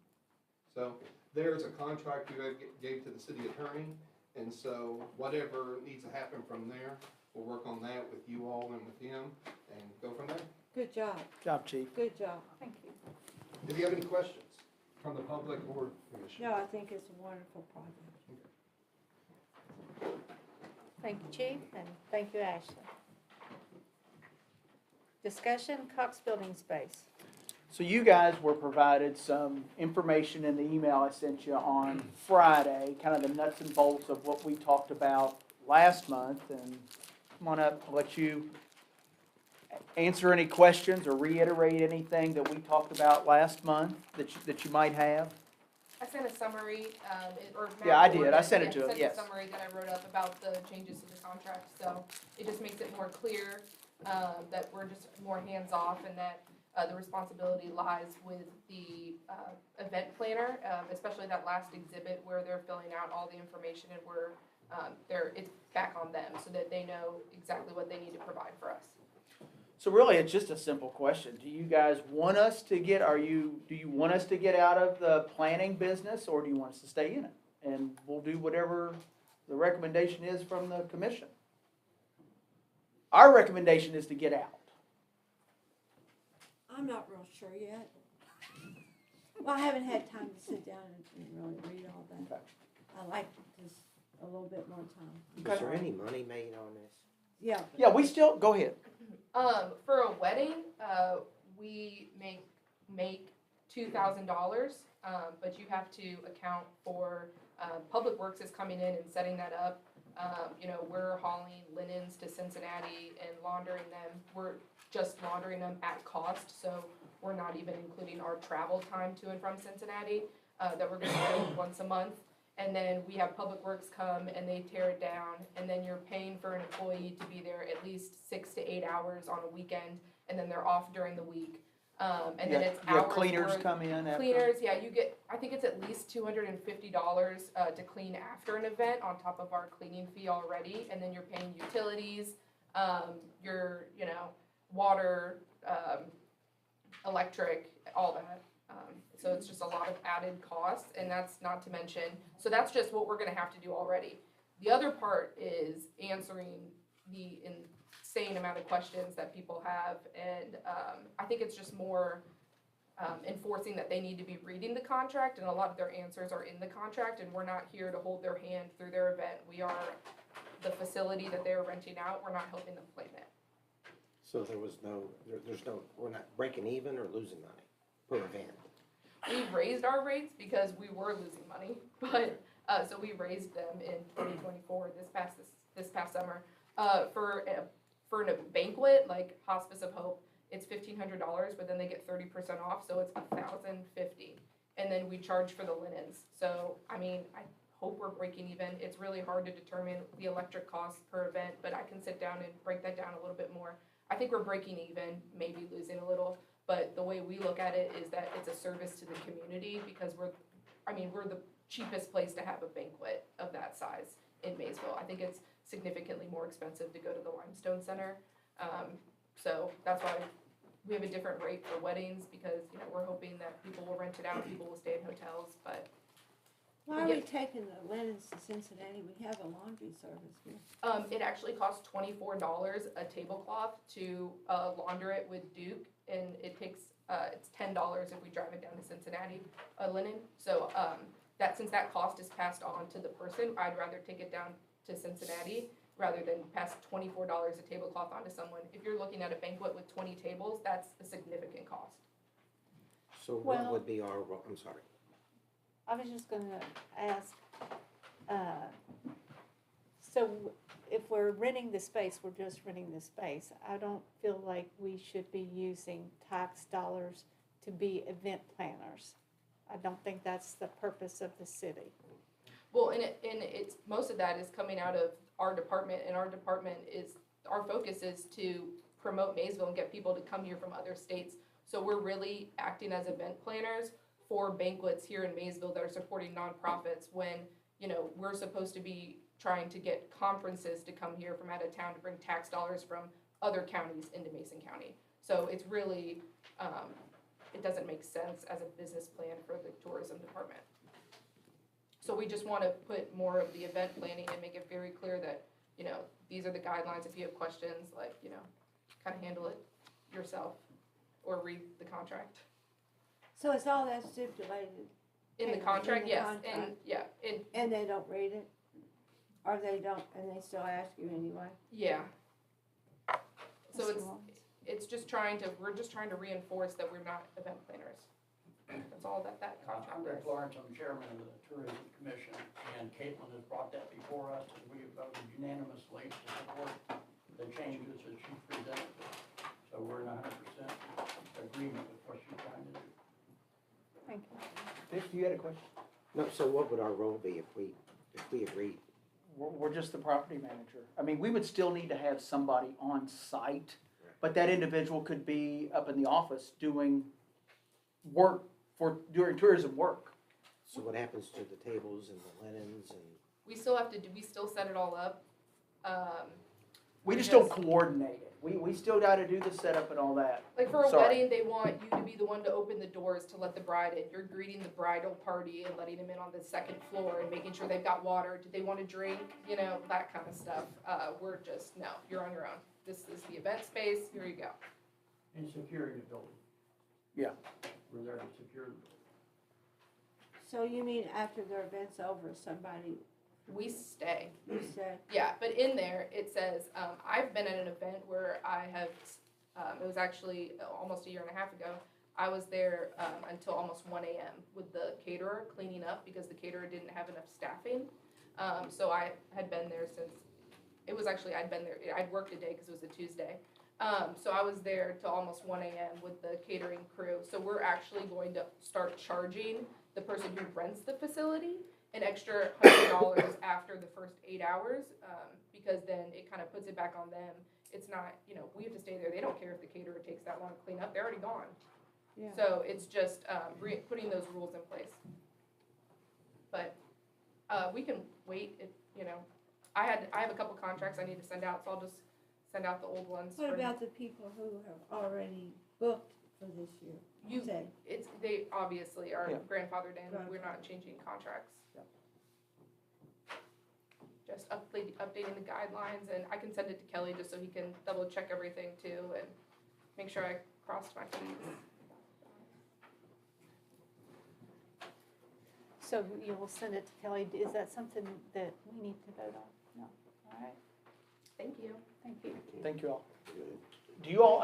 so there's a contract you gave to the city attorney, and so whatever needs to happen from there, we'll work on that with you all and with him, and go from there. Good job. Job, Chief. Good job. Thank you. If you have any questions from the public or commission. No, I think it's a wonderful project. Thank you, Chief, and thank you, Ashley. Discussion, Cox Building Space. So you guys were provided some information in the email I sent you on Friday, kind of the nuts and bolts of what we talked about last month. And come on up, I'll let you answer any questions or reiterate anything that we talked about last month that you might have. I sent a summary, or. Yeah, I did. Matt I sent it Gordon, to him, yes. Sent a summary that I wrote up about the changes to the contract, so it just makes it more clear, that we're just more hands-off and that, the responsibility lies with the, event planner, especially that last exhibit where they're filling out all the information and it's back on them so that they know exactly what they need to provide for us. So really, it's just a simple question. Do you guys want us to get, do you want us to get out of the planning business, or do you want us to stay in it? And we'll do whatever the recommendation is from the commission. Our recommendation is to get out. I'm not real sure yet. Well, I haven't had time to sit down and really read all that. Okay. I like this a little bit more time. Is there any money made on this? Yeah. Yeah, we still, go ahead. For a wedding, we make $2,000, but you have to account for, Public Works is coming in and setting that up. We're hauling linens to Cincinnati and laundering them. We're just laundering them at cost, so we're not even including our travel time to and from Cincinnati, that we're gonna do once a month. And then we have Public Works come and they tear it down, and then you're paying for an employee to be there at least 6 to 8 hours on a weekend, and then they're off during the week. And then it's hours. Cleaners worth. come in after. Cleaners, yeah, you get, I think it's at least $250 to clean after an event on top of our cleaning fee already, and then you're paying utilities, your, water, electric, all that. So it's just a lot of added costs, and that's not to mention, so that's just what we're gonna have to do already. The other part is answering the insane amount of questions that people have, and I think it's just more enforcing that they need to be reading the contract, and a lot of their answers are in the contract, and we're not here to hold their hand through their event. We are the facility that they're renting out, we're not helping them plan it. So there's no, we're not breaking even or losing money per event? We raised our rates because we were losing money, but, so we raised them in 2024, this past summer. For a banquet, like Hospice of Hope, it's $1,500, but then they get 30% off, so it's $1,050. And then we charge for the linens. So, I mean, I hope we're breaking even. It's really hard to determine the electric cost per event, but I can sit down and break that down a little bit more. I think we're breaking even, maybe losing a little, but the way we look at it is that it's a service to the community because we're the cheapest place to have a banquet of that size in Maysville. I think it's significantly more expensive to go to the Limestone Center. So that's why we have a different rate for weddings because, you know, we're hoping that people will rent it out, people will stay in hotels, but. Why are we taking the linens to Cincinnati? We have a laundry service here. It actually costs $24 a tablecloth to launder it with Duke, and it takes it's $10 if we drive it down to Cincinnati, linen. So since that cost is passed on to the person, I'd rather take it down to Cincinnati rather than pass $24 a tablecloth on to someone. If you're looking at a banquet with 20 tables, that's a significant cost. So what would be our, I'm sorry. I was just gonna ask, so if we're renting the space, we're just renting the space. I don't feel like we should be using tax dollars to be event planners. I don't think that's the purpose of the city. Well, and it's most of that is coming out of our department, and our focus is to promote Maysville and get people to come here from other states. So we're really acting as event planners for banquets here in Maysville that are supporting nonprofits when, you know, we're supposed to be trying to get conferences to come here from out of town to bring tax dollars from other counties into Mason County. So it's really, it doesn't make sense as a business plan for the tourism department. So we just want to put more of the event planning and make it very clear that, you know, these are the guidelines. If you have questions, like, you know, kind of handle it yourself or read the contract. So is all that stipulated? In the contract, yes, and, yeah, and they don't read it? Or they don't, and they still ask you anyway? Yeah. So it's just we're just trying to reinforce that we're not event planners. That's all that contract I'm is. Rick Lawrence, I'm chairman of the Tourism Commission, and Caitlin has brought that before us, and we voted unanimously to support the changes that she presented. So we're in 100% agreement with what she's trying to do. Thank you. Dick, you had a question? No, so what would our role be if we agreed? We're just the property manager. I mean, we would still need to have somebody on site, but that individual could be up in the office doing tourism work. So what happens to the tables and the linens and? We still set it all up. We just don't coordinate it. We still gotta do the setup and all that. Like for a wedding, they want you to be the one to open the doors to let the bride in. You're greeting the bridal party and letting them in on the second floor and making sure they've got water. Do they want a drink? You know, that kind of stuff. We're just, no, you're on your own. This is the event space, here you go. And securing the building. Yeah. We're there to secure the building. So you mean after their event's over, somebody? We stay. You said? Yeah, but in there, it says, I've been at an event where I have, it was actually almost a year and a half ago, I was there until almost 1 a.m. with the caterer cleaning up because the caterer didn't have enough staffing. So I had been there since, I'd been there, I'd worked a day because it was a Tuesday. So I was there till almost 1 a.m. with the catering crew. So we're actually going to start charging the person who rents the facility an extra $100 after the first 8 hours, because then it kind of puts it back on them. It's not, you know, we have to stay there. They don't care if the caterer takes that long to clean up. They're already gone. Yeah. So it's just putting those rules in place. But we can wait. If, you know, I have a couple contracts I need to send out, so I'll just send out the old ones. What about the people who have already booked for this year? They obviously are grandfathered in. Grandfathered. We're not changing contracts. Yeah. Just updating the guidelines, and I can send it to Kelly just so he can double check everything too and make sure I crossed my T's. So you will send it to Kelly. Is that something that we need to vote on? No. All right. Thank you. Thank you. Thank you all. Do you all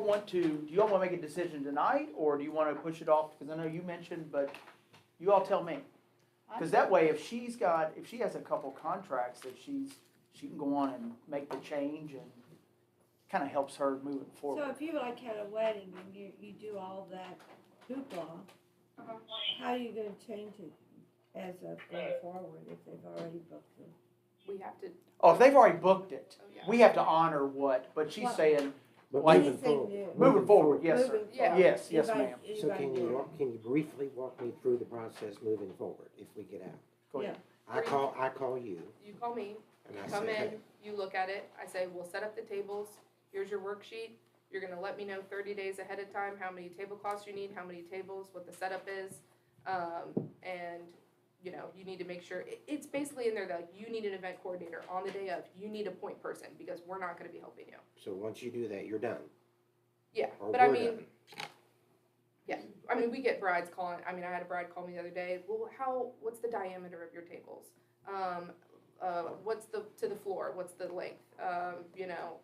want to make a decision tonight, or do you want to push it off? Because I know you mentioned, but you all tell me. Because that way, if she has a couple contracts that she's she can go on and make the change and kind of helps her moving forward. So if you like had a wedding and you do all that hoopla, how are you gonna change it as of going forward if they've already booked it? We have to, Oh, if they've already booked it, oh, yeah. we have to honor what, but she's Well, saying, But like, moving Anything forward, new. moving forward, yes, sir. Moving Yeah. forward. Yes, yes, Anybody- ma'am. So anybody new? can you briefly walk me through the process moving forward if we get out? Go ahead. I call you You call me, and you I come say, in, hey, you look at it, I say, we'll set up the tables, here's your worksheet. You're gonna let me know 30 days ahead of time how many tablecloths you need, how many tables, what the setup is. And, you know, you need to make sure, it's basically in there that you need an event coordinator on the day of, you need a point person, because we're not gonna be helping you. so once you do that, you're done. Yeah, Or but I we're mean, done. yeah, I mean, we get brides calling, I mean, I had a bride call me the other day, well, what's the diameter of your tables? What's to the floor, what's the length? You know,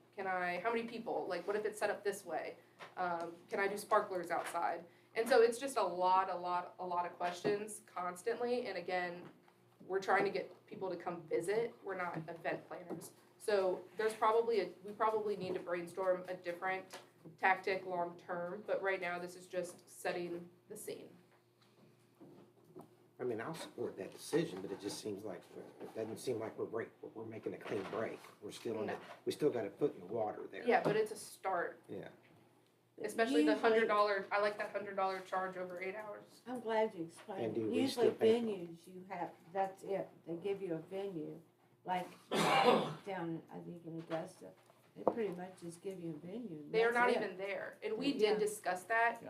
how many people, like, what if it's set up this way? Can I do sparklers outside? And so it's just a lot of questions constantly, and again, we're trying to get people to come visit, we're not event planners. So we probably need to brainstorm a different tactic long-term, but right now, this is just setting the scene. I mean, I'll support that decision, but it just seems like, it doesn't seem like we're making a clean break. We're still in No. we still got a foot in the water there. Yeah, but it's a start. Yeah. Especially the Usually- $100, I like that $100 charge over 8 hours. I'm glad you And explained. do it. we Usually still pay for venues, you have, that's it. They give you a venue, like down, I think in Augusta. They pretty much just give you a venue. and They're that's not it. even there. And we Yeah. did discuss that.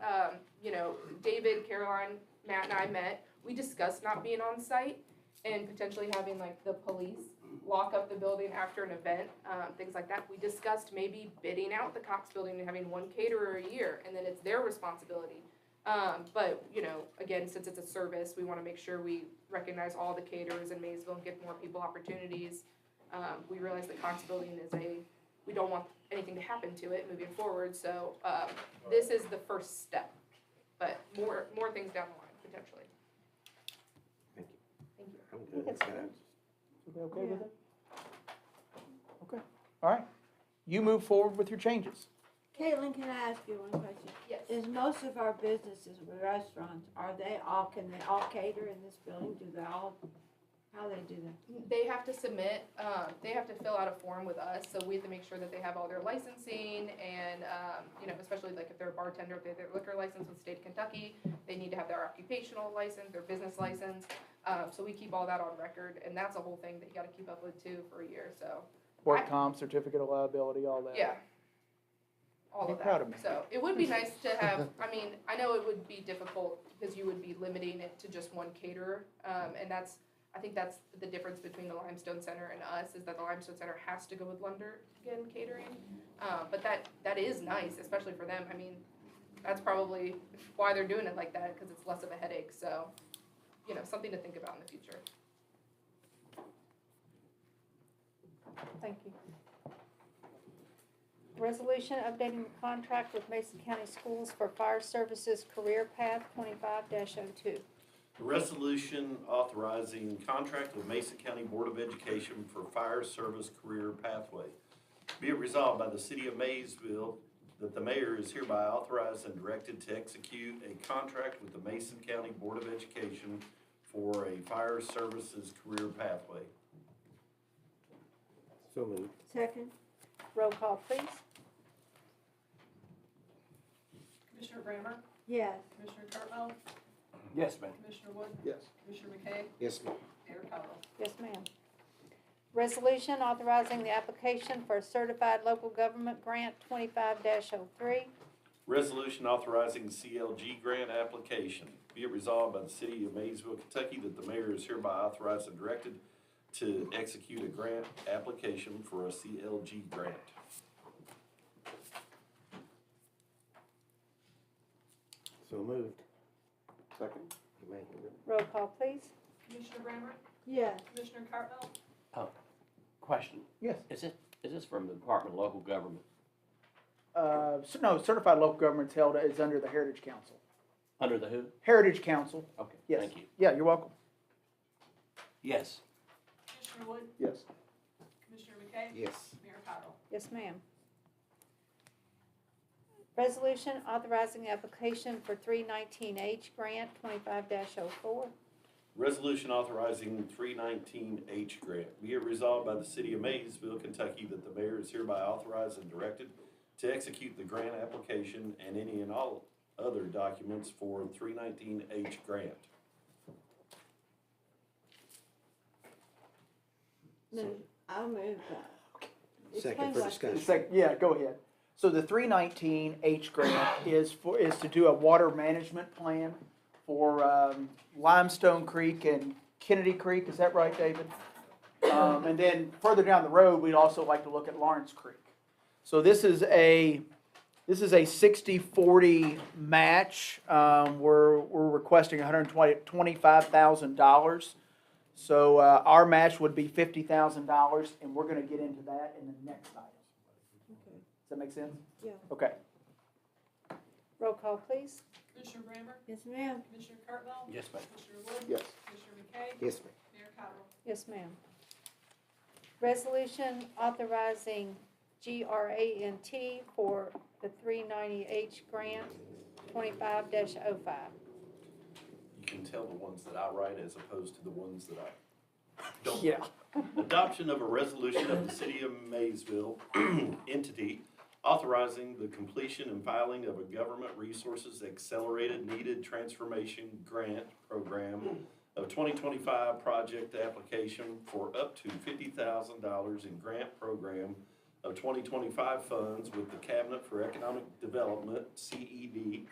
You know, David, Caroline, Matt, and I met. We discussed not being on site and potentially having like the police lock up the building after an event, things like that. We discussed maybe bidding out the Cox building and having one caterer a year, and then it's their responsibility. But, you know, again, since it's a service, we want to make sure we recognize all the caterers in Maysville and give more people opportunities. We realize the Cox building we don't want anything to happen to it moving forward, so this is the first step. But more things down the line, potentially. Thank you. Thank you. I'm I think good. it's good. Everybody okay with it? Okay, all right. You move forward with your changes. Caitlin, can I ask you one question? Yes. Is most of our businesses with restaurants, can they all cater in this building? Do they all, how they do that? They have to submit, they have to fill out a form with us, so we have to make sure that they have all their licensing and, you know, especially like if they're a bartender, if they have their liquor license with the state of Kentucky, they need to have their occupational license, their business license. So we keep all that on record, and that's a whole thing that you gotta keep up with too for a year, so. Work comp, certificate of liability, all that. Yeah. All Be of proud that. of me. So it would be nice to have, I mean, I know it would be difficult because you would be limiting it to just one caterer. And I think that's the difference between the Limestone Center and us, is that the Limestone Center has to go with Lundergan Catering. But that is nice, especially for them. I mean, that's probably why they're doing it like that, because it's less of a headache. So, you know, something to think about in the future. Thank you. Resolution updating the contract with Mason County Schools for Fire Services Career Path 25-02. A resolution authorizing contract with Mason County Board of Education for Fire Service Career Pathway. Be it resolved by the City of Maysville that the mayor is hereby authorized and directed to execute a contract with the Mason County Board of Education for a Fire Services Career Pathway. So moved. Second. Roll call, please. Commissioner Brammer? Yes. Commissioner Cardwell? Yes, ma'am. Commissioner Wood? Yes. Commissioner McKay? Yes, ma'am. Mayor Cottrell? Yes, ma'am. Resolution authorizing the application for a certified local government grant 25-03. Resolution authorizing CLG grant application. Be it resolved by the City of Maysville, Kentucky, that the mayor is hereby authorized and directed to execute a grant application for a CLG grant. So moved. Second? You may. Roll call, please. Commissioner Brammer? Yes. Commissioner Cardwell? Question. Yes. Is this from the Department of Local Government? No, certified local government's held is under the Heritage Council. Under the who? Heritage Council. Okay, Yes. thank you. Yeah, you're welcome. Yes. Commissioner Wood? Yes. Commissioner McKay? Yes. Mayor Cottrell? Yes, ma'am. Resolution authorizing application for 319H grant 25-04. Resolution authorizing 319H grant. Be it resolved by the City of Maysville, Kentucky, that the mayor is hereby authorized and directed to execute the grant application and any and all other documents for 319H grant. I'll move that. Second for discussion. Yeah, go ahead. So the 319H grant is to do a water management plan for Limestone Creek and Kennedy Creek, is that right, David? And then further down the road, we'd also like to look at Lawrence Creek. So this is a 60-40 match. We're requesting $125,000. So our match would be $50,000, and we're going to get into that in the next item. Okay. Does that make sense? Yeah. Okay. Roll call, please. Commissioner Brammer? Yes, ma'am. Commissioner Cartwell? Yes, ma'am. Commissioner Wood? Yes. Commissioner McKay? Yes, ma'am. Mayor Cottrell? Yes, ma'am. Resolution authorizing GRANT for the 390H grant 25-05. You can tell the ones that I write as opposed to the ones that I don't. Yeah. Adoption of a resolution of the City of Maysville entity authorizing the completion and filing of a government resources accelerated needed transformation grant program of 2025 project application for up to $50,000 in grant program of 2025 funds with the Cabinet for Economic Development, CED,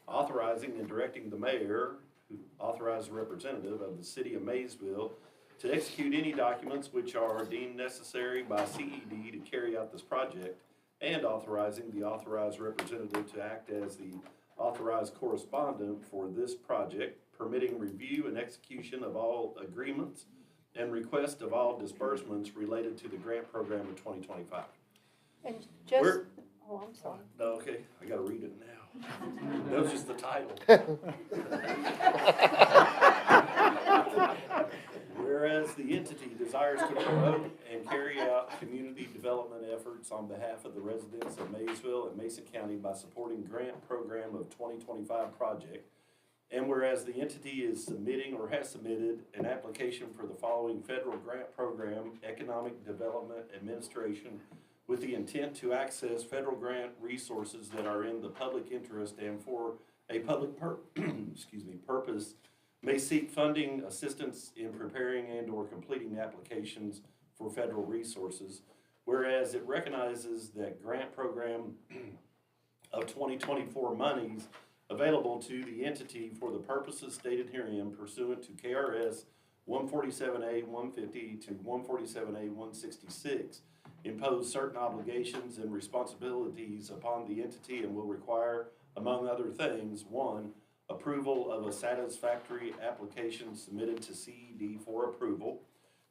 authorizing and directing the mayor, who authorized representative of the City of Maysville, to execute any documents which are deemed necessary by CED to carry out this project, and authorizing the authorized representative to act as the authorized correspondent for this project, permitting review and execution of all agreements and request of all disbursements related to the grant program of 2025. And just, We're- oh, I'm sorry. No, okay, I gotta read it now. That was just the title. Whereas the entity desires to promote and carry out community development efforts on behalf of the residents of Maysville and Mason County by supporting grant program of 2025 project. And whereas the entity is submitting or has submitted an application for the following federal grant program, Economic Development Administration, with the intent to access federal grant resources that are in the public interest and for a public purpose, may seek funding assistance in preparing and or completing applications for federal resources. Whereas it recognizes that grant program of 2024 monies available to the entity for the purposes stated herein pursuant to KRS 147A 150 to 147A 166 impose certain obligations and responsibilities upon the entity and will require, among other things, 1, approval of a satisfactory application submitted to CED for approval,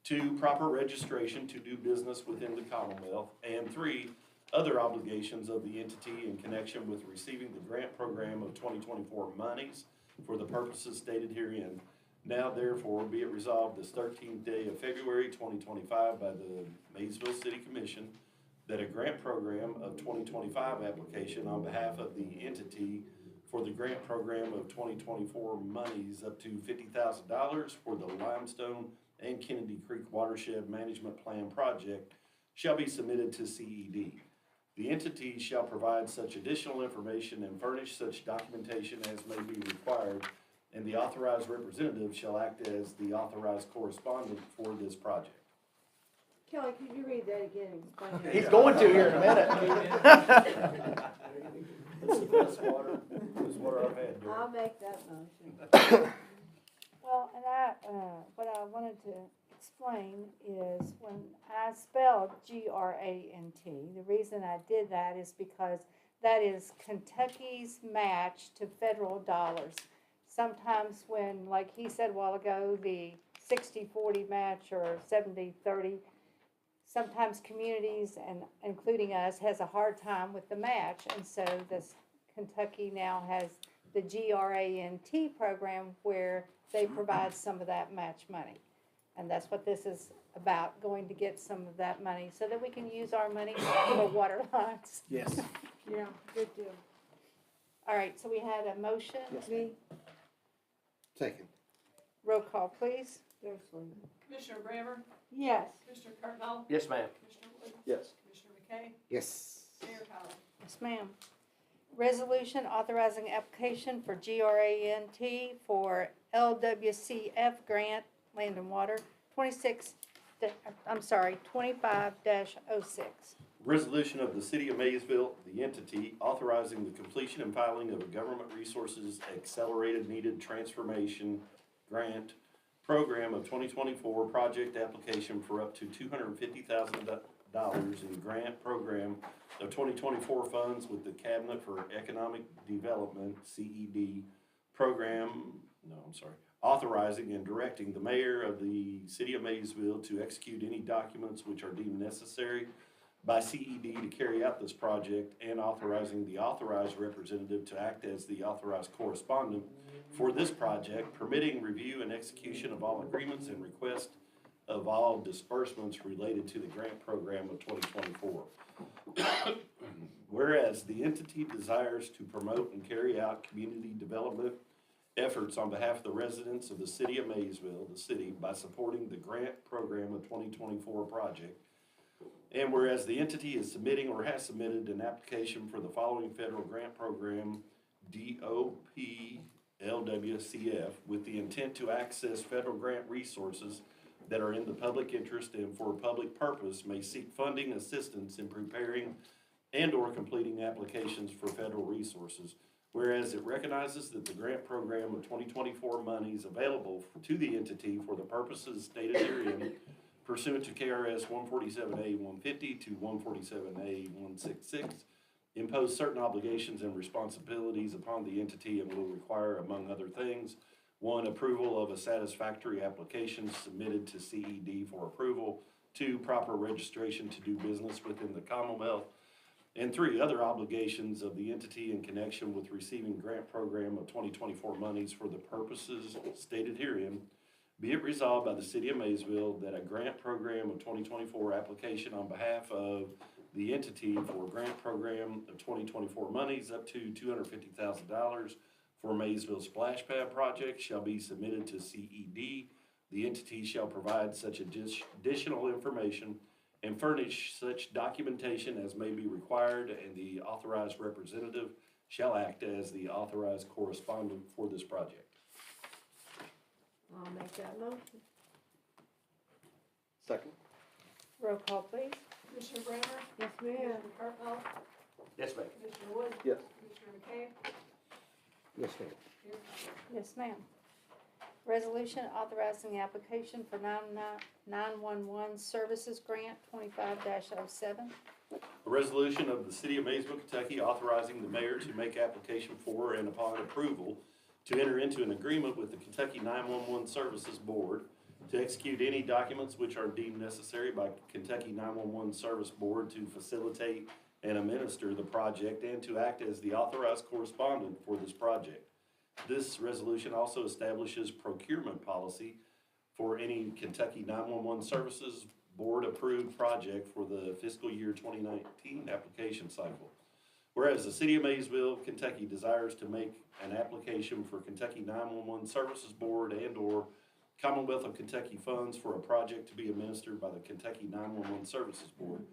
2, proper registration to do business within the Commonwealth, and 3, other obligations of the entity in connection with receiving the grant program of 2024 monies for the purposes stated herein. Now therefore be it resolved this 13th day of February 2025 by the Maysville City Commission that a grant program of 2025 application on behalf of the entity for the grant program of 2024 monies up to $50,000 for the Limestone and Kennedy Creek Watershed Management Plan project shall be submitted to CED. The entity shall provide such additional information and furnish such documentation as may be required, and the authorized representative shall act as the authorized correspondent for this project. Kelly, could you read that again and explain it? He's going to here in a minute. It's the best water I've had. I'll make that motion. Well, and what I wanted to explain is when I spelled GRANT, the reason I did that is because that is Kentucky's match to federal dollars. Sometimes when, like he said a while ago, the 60-40 match or 70-30, sometimes communities, and including us, has a hard time with the match. And so this Kentucky now has the GRANT program where they provide some of that match money. And that's what this is about going to get some of that money so that we can use our money for water lines. Yes. Yeah, good deal. All right, so we had a motion. Second. Roll call, please. Seriously. Commissioner Brammer? Yes. Commissioner Cardinal? Yes, ma'am. Commissioner Wood? Yes. Commissioner McKay? Yes. Mayor Powell? Yes, ma'am. Resolution authorizing application for GRANT for LWCF grant, Land and Water, 25-06. Resolution of the City of Maysville, the entity, authorizing the completion and filing of a Government Resources Accelerated Needed Transformation Grant Program of 2024 project application for up to $250,000 in grant program of 2024 funds with the Cabinet for Economic Development, CED, authorizing and directing the mayor of the City of Maysville to execute any documents which are deemed necessary by CED to carry out this project, and authorizing the authorized representative to act as the authorized correspondent for this project, permitting review and execution of all agreements and request of all disbursements related to the grant program of 2024. Whereas the entity desires to promote and carry out community development efforts on behalf of the residents of the City of Maysville, the city, by supporting the grant program of 2024 project. And whereas the entity is submitting or has submitted an application for the following federal grant program, DOPLWCF, with the intent to access federal grant resources that are in the public interest and for a public purpose, may seek funding assistance in preparing and/or completing applications for federal resources. Whereas it recognizes that the grant program of 2024 monies available to the entity for the purposes stated herein pursuant to KRS 147A-150 to 147A-166, impose certain obligations and responsibilities upon the entity and will require, among other things, 1, approval of a satisfactory application submitted to CED for approval, 2, proper registration to do business within the Commonwealth, and 3, other obligations of the entity in connection with receiving grant program of 2024 monies for the purposes stated herein. Be it resolved by the City of Maysville that a grant program of 2024 application on behalf of the entity for a grant program of 2024 monies up to $250,000 for Maysville Splash Pad project shall be submitted to CED. The entity shall provide such additional information and furnish such documentation as may be required, and the authorized representative shall act as the authorized correspondent for this project. I'll make that motion. Second. Roll call, please. Commissioner Brammer? Yes, ma'am. Commissioner Cardinal? Yes, ma'am. Commissioner Wood? Yes. Commissioner McKay? Yes, ma'am. Mayor Powell? Yes, ma'am. Resolution authorizing the application for 911 Services Grant 25-07. A resolution of the City of Maysville, Kentucky, authorizing the mayor to make application for and upon approval to enter into an agreement with the Kentucky 911 Services Board to execute any documents which are deemed necessary by Kentucky 911 Service Board to facilitate and administer the project and to act as the authorized correspondent for this project. This resolution also establishes procurement policy for any Kentucky 911 Services Board approved project for the fiscal year 2019 application cycle. Whereas the City of Maysville, Kentucky desires to make an application for Kentucky 911 Services Board and/or Commonwealth of Kentucky funds for a project to be administered by the Kentucky 911 Services Board.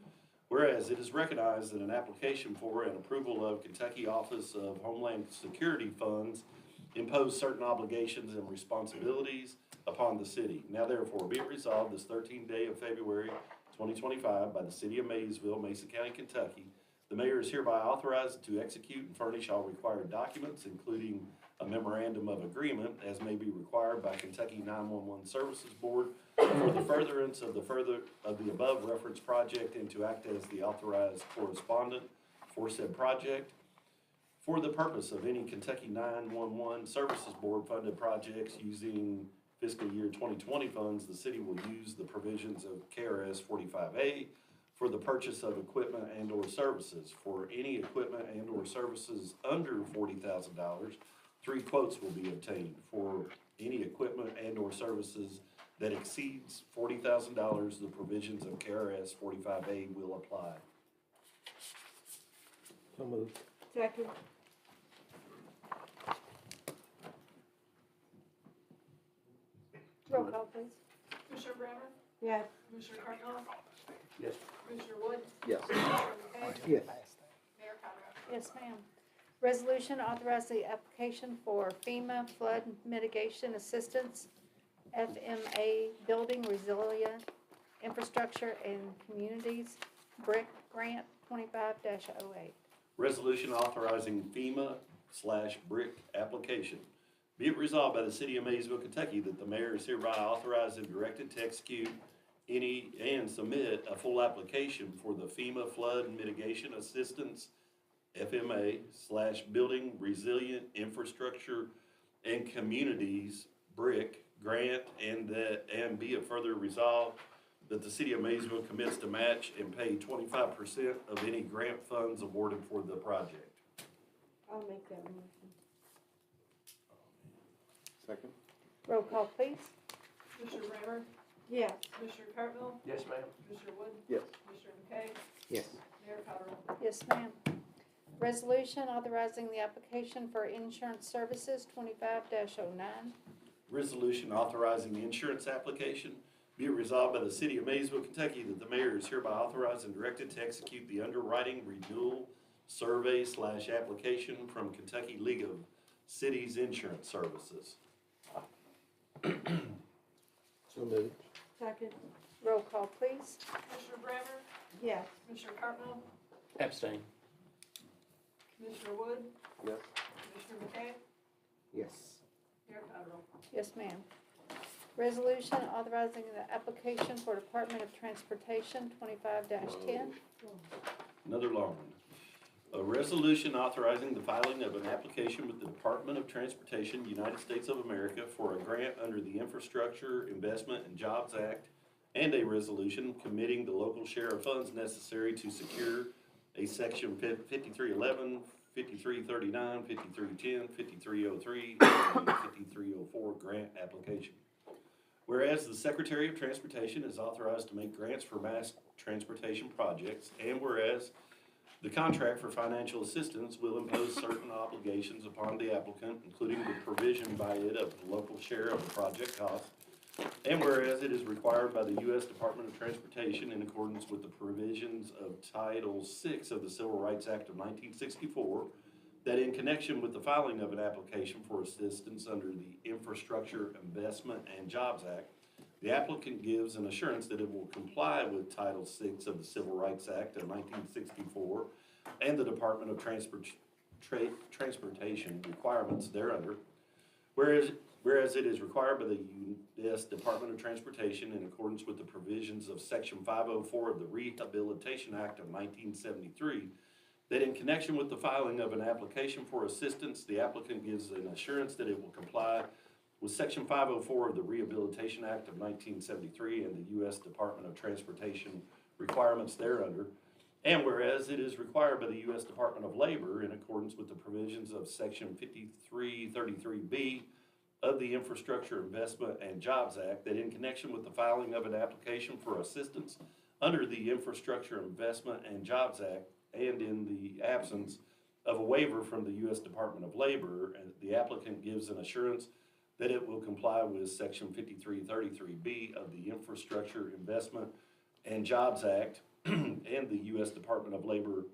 Whereas it is recognized that an application for and approval of Kentucky Office of Homeland Security funds impose certain obligations and responsibilities upon the city. Now therefore be it resolved this 13th day of February 2025 by the City of Maysville, Mason County, Kentucky. The mayor is hereby authorized to execute and furnish all required documents, including a memorandum of agreement as may be required by Kentucky 911 Services Board for the furtherance of the above referenced project, and to act as the authorized correspondent for said project. For the purpose of any Kentucky 911 Services Board funded projects using fiscal year 2020 funds, the city will use the provisions of KRS 45A for the purchase of equipment and/or services. For any equipment and/or services under $40,000, 3 quotes will be obtained. For any equipment and/or services that exceeds $40,000, the provisions of KRS 45A will apply. So moved. Second. Roll call, please. Commissioner Brammer? Yes. Commissioner Cardinal? Yes. Commissioner Wood? Yes. Commissioner McKay? Yes. Mayor Cottrell? Yes, ma'am. Resolution authorizing the application for FEMA Flood Mitigation Assistance, FMA Building Resilient Infrastructure and Communities, BRIC Grant 25-08. Resolution authorizing FEMA/BRIC application. Be it resolved by the City of Maysville, Kentucky, that the mayor is hereby authorized and directed to execute any and submit a full application for the FEMA Flood Mitigation Assistance, FMA/Building Resilient Infrastructure and Communities, BRIC grant, and be it further resolved that the City of Maysville commits to match and pay 25% of any grant funds awarded for the project. I'll make that motion. Second? Roll call, please. Commissioner Brammer? Yes. Commissioner Cardinal? Yes, ma'am. Commissioner Wood? Yes. Commissioner McKay? Yes. Mayor Cottrell? Yes, ma'am. Resolution authorizing the application for insurance services 25-09. Resolution authorizing the insurance application. Be it resolved by the City of Maysville, Kentucky, that the mayor is hereby authorized and directed to execute the underwriting renewal survey/application from Kentucky League of Cities Insurance Services. So moved. Second. Roll call, please. Commissioner Brammer? Yes. Commissioner Cardinal? Abstain. Commissioner Wood? Yes. Commissioner McKay? Yes. Mayor Cottrell? Yes, ma'am. Resolution authorizing the application for Department of Transportation 25-10. Another long one. A resolution authorizing the filing of an application with the Department of Transportation, United States of America, for a grant under the Infrastructure Investment and Jobs Act, and a resolution committing the local share of funds necessary to secure a Section 5311, 5339, 5310, 5303, and 5304 grant application. Whereas the Secretary of Transportation is authorized to make grants for mass transportation projects, and whereas the contract for financial assistance will impose certain obligations upon the applicant, including the provision by it of the local share of the project cost, and whereas it is required by the U.S. Department of Transportation in accordance with the provisions of Title VI of the Civil Rights Act of 1964, that in connection with the filing of an application for assistance under the Infrastructure Investment and Jobs Act, the applicant gives an assurance that it will comply with Title VI of the Civil Rights Act of 1964 and the Department of Transportation requirements thereunder, whereas it is required by the U.S. Department of Transportation in accordance with the provisions of Section 504 of the Rehabilitation Act of 1973, that in connection with the filing of an application for assistance, the applicant gives an assurance that it will comply with Section 504 of the Rehabilitation Act of 1973 and the U.S. Department of Transportation requirements thereunder, and whereas it is required by the U.S. Department of Labor in accordance with the provisions of Section 5333B of the Infrastructure Investment and Jobs Act, that in connection with the filing of an application for assistance under the Infrastructure Investment and Jobs Act, and in the absence of a waiver from the U.S. Department of Labor, the applicant gives an assurance that it will comply with Section 5333B of the Infrastructure Investment and Jobs Act and the U.S. Department of Labor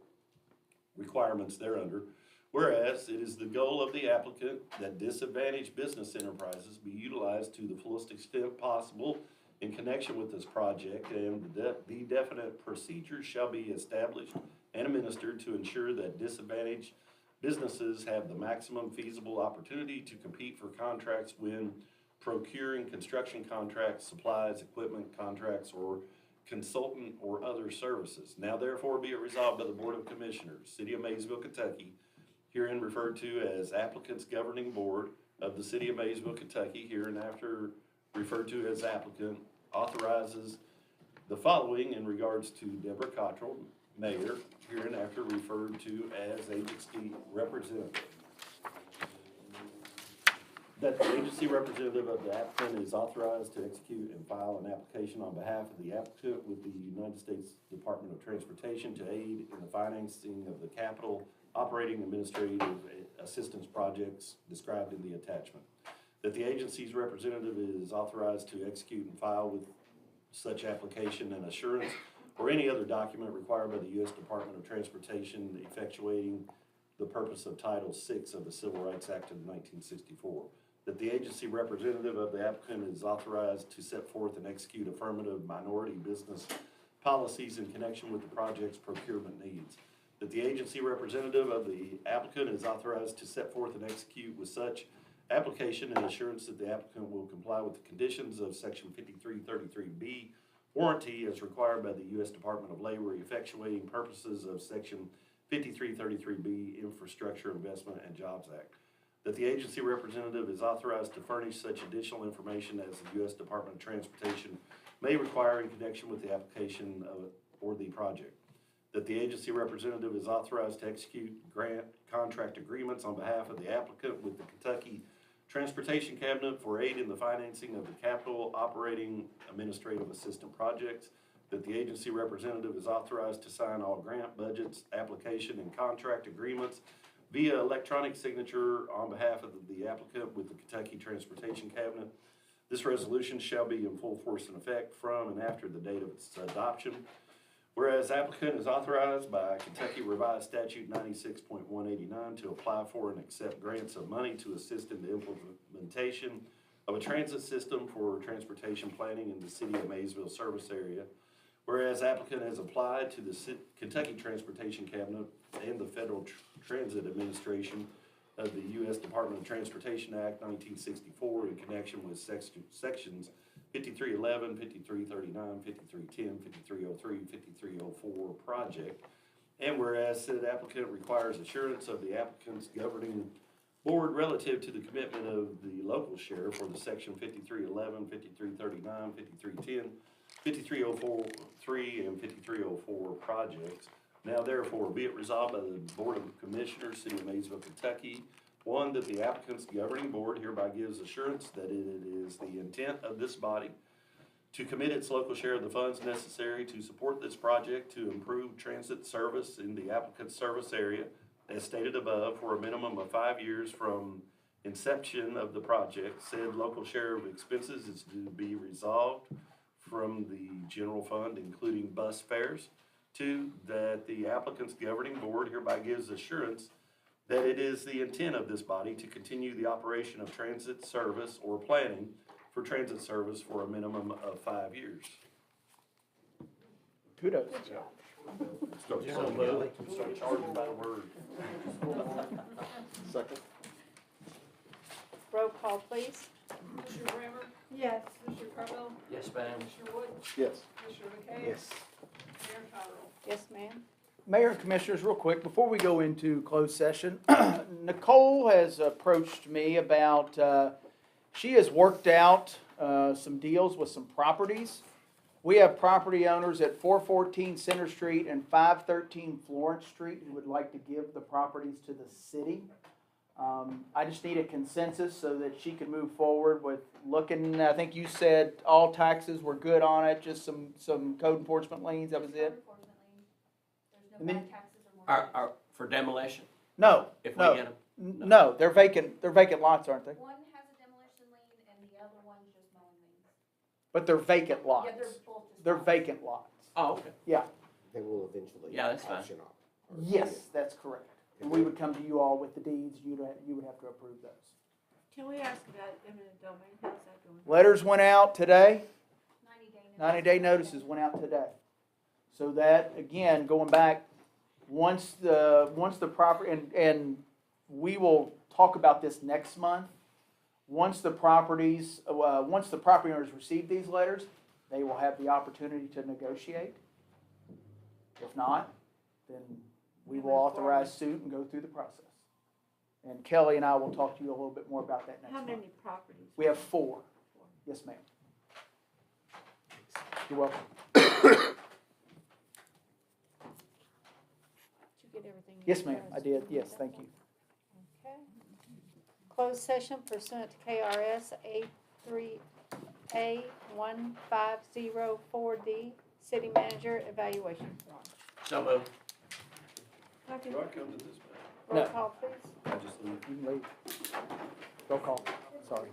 requirements thereunder, whereas it is the goal of the applicant that disadvantaged business enterprises be utilized to the fullest extent possible in connection with this project, and the definite procedures shall be established and administered to ensure that disadvantaged businesses have the maximum feasible opportunity to compete for contracts when procuring construction contracts, supplies, equipment contracts, or consultant or other services. Now therefore be it resolved by the Board of Commissioners, City of Maysville, Kentucky, herein referred to as Applicants Governing Board of the City of Maysville, Kentucky, hereinafter referred to as applicant, authorizes the following in regards to Deborah Cottrell, Mayor, hereinafter referred to as agency representative. That the agency representative of the applicant is authorized to execute and file an application on behalf of the applicant with the United States Department of Transportation to aid in the financing of the capital operating administrative assistance projects described in the attachment. That the agency's representative is authorized to execute and file with such application and assurance or any other document required by the U.S. Department of Transportation effectuating the purpose of Title VI of the Civil Rights Act of 1964. That the agency representative of the applicant is authorized to set forth and execute affirmative minority business policies in connection with the project's procurement needs. That the agency representative of the applicant is authorized to set forth and execute with such application and assurance that the applicant will comply with the conditions of Section 5333B warranty as required by the U.S. Department of Labor effectuating purposes of Section 5333B Infrastructure Investment and Jobs Act. That the agency representative is authorized to furnish such additional information as the U.S. Department of Transportation may require in connection with the application or the project. That the agency representative is authorized to execute grant contract agreements on behalf of the applicant with the Kentucky Transportation Cabinet for aid in the financing of the capital operating administrative assistant projects. That the agency representative is authorized to sign all grant budgets, application, and contract agreements via electronic signature on behalf of the applicant with the Kentucky Transportation Cabinet. This resolution shall be in full force and effect from and after the date of its adoption. Whereas applicant is authorized by Kentucky Revised Statute 96.189 to apply for and accept grants of money to assist in the implementation of a transit system for transportation planning in the City of Maysville service area. Whereas applicant has applied to the Kentucky Transportation Cabinet and the Federal Transit Administration of the U.S. Department of Transportation Act 1964 in connection with sections 5311, 5339, 5310, 5303, 5304 project. And whereas said applicant requires assurance of the applicant's governing board relative to the commitment of the local share for the section 5311, 5339, 5310, 5303, and 5304 projects. Now therefore be it resolved by the Board of Commissioners, City of Maysville, Kentucky, one, that the applicant's governing board hereby gives assurance that it is the intent of this body to commit its local share of the funds necessary to support this project to improve transit service in the applicant's service area, as stated above, for a minimum of 5 years from inception of the project. Said local share of expenses is to be resolved from the general fund, including bus fares. 2, that the applicant's governing board hereby gives assurance that it is the intent of this body to continue the operation of transit service or planning for transit service for a minimum of 5 years. Kudos. Start charging by the word. Second. Roll call, please. Commissioner Brammer? Yes. Commissioner Carville? Yes, ma'am. Commissioner Wood? Yes. Commissioner McKay? Yes. Mayor Cottrell? Yes, ma'am. Mayor and Commissioners, real quick, before we go into closed session, Nicole has approached me about, she has worked out some deals with some properties. We have property owners at 414 Center Street and 513 Florence Street who would like to give the properties to the city. I just need a consensus so that she can move forward with looking. I think you said all taxes were good on it, just some code enforcement liens, that was it? And then- Are for demolition, No, if no, we get them? no, they're vacant lots, aren't they? One has a demolition lien and the other one's just mowing liens. But they're vacant lots. Yeah, they're both just. They're vacant lots. Oh, okay. Yeah, They will eventually. Yeah, that's fine. auction off. yes, that's correct. And we would come to you all with the deeds, you would have to approve those. Can we ask about eminent domain? How's that going? Letters went out today, 90-day 90-day notices went out today. So that, again, going back, once the property, and we will talk about this next month. Once the property owners receive these letters, they will have the opportunity to negotiate. If not, then we will authorize suit and go through the process. And Kelly and I will talk to you a little bit more about that next How month. many properties? We have 4. Yes, ma'am. You're welcome. Did you get everything? Yes, ma'am, I did. Yes, thank you. Okay. closed session pursuant to KRS A3A1504D, city manager evaluation form. So moved. Do I come to this? Roll No. call, please. I just leave. You can leave. Roll call, sorry.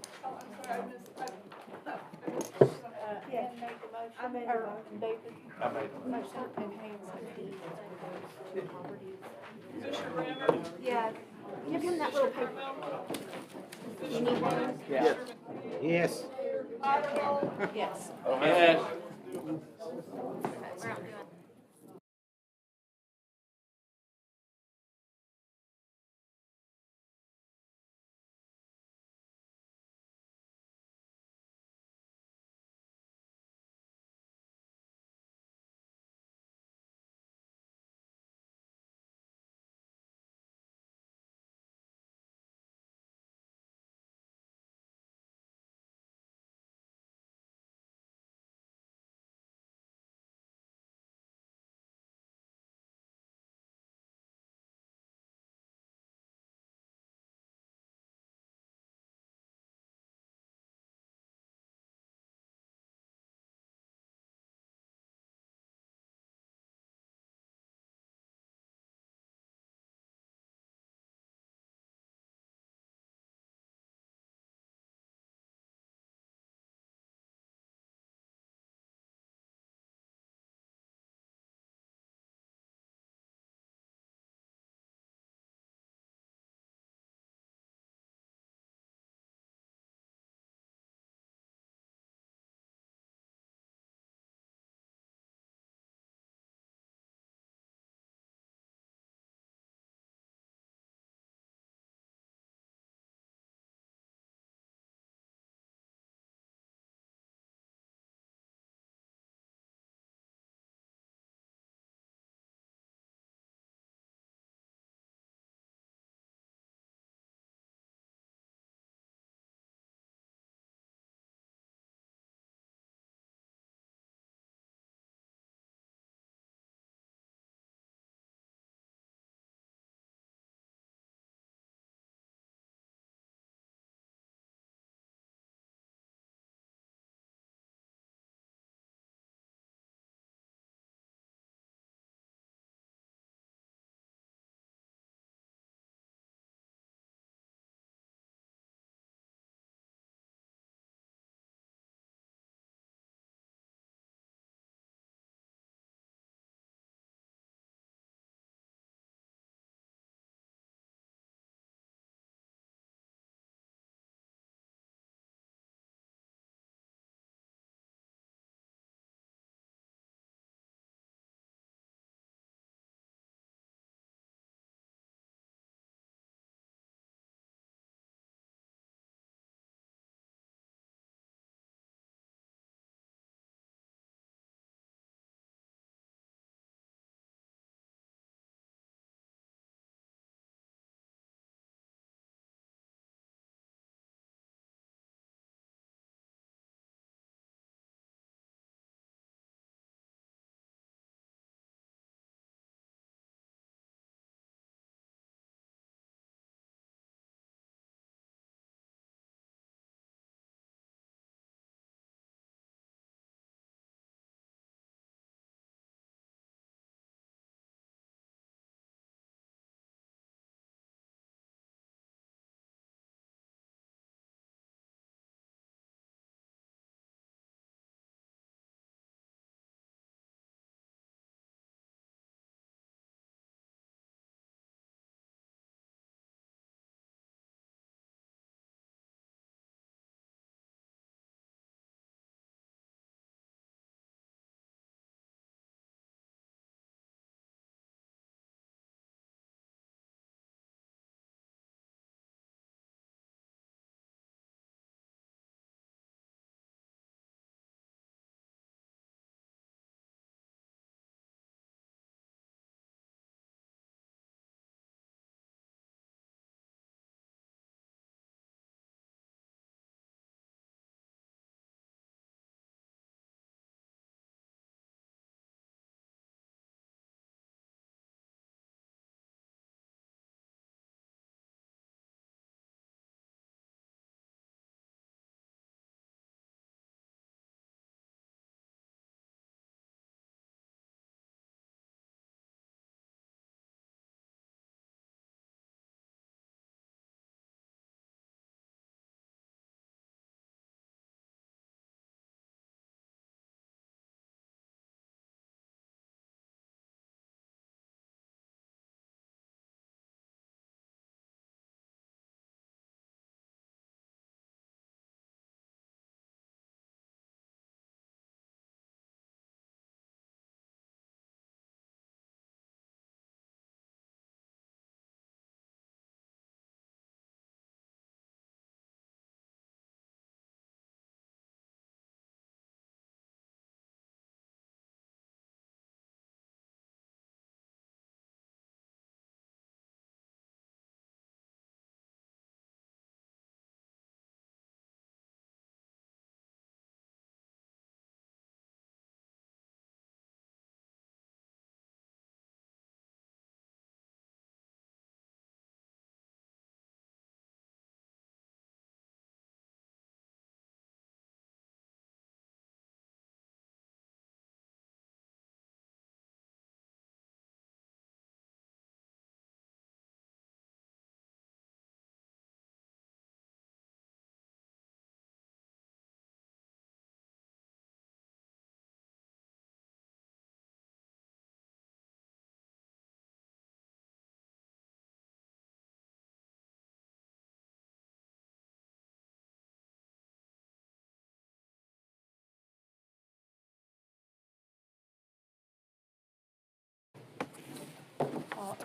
Ann made the motion, I made the or motion. David, I made the motion, and Haynes seconded. Yeah, give him that little paper. You need one? Yes. Yes. Yes. Yes.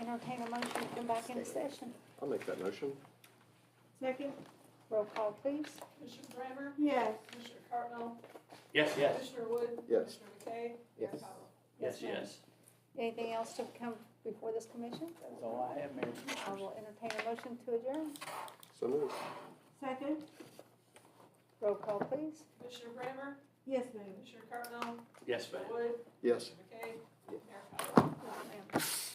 entertain a motion to come back into session. I'll make that motion. Second? Roll call, please. Commissioner Brammer? Yes. Commissioner Cardinal? Yes, yes. Commissioner Wood? Yes. Commissioner McKay? Yes. Mayor Powell? Yes, ma'am. yes. Anything else to come before this commission? That's all I have, Mayor. I will entertain a motion to adjourn. So moved. Second? Roll call, please. Commissioner Brammer? Yes, ma'am. Commissioner Cardinal? Yes, ma'am. Wood? Yes. McKay? Mayor Powell? Yes, ma'am.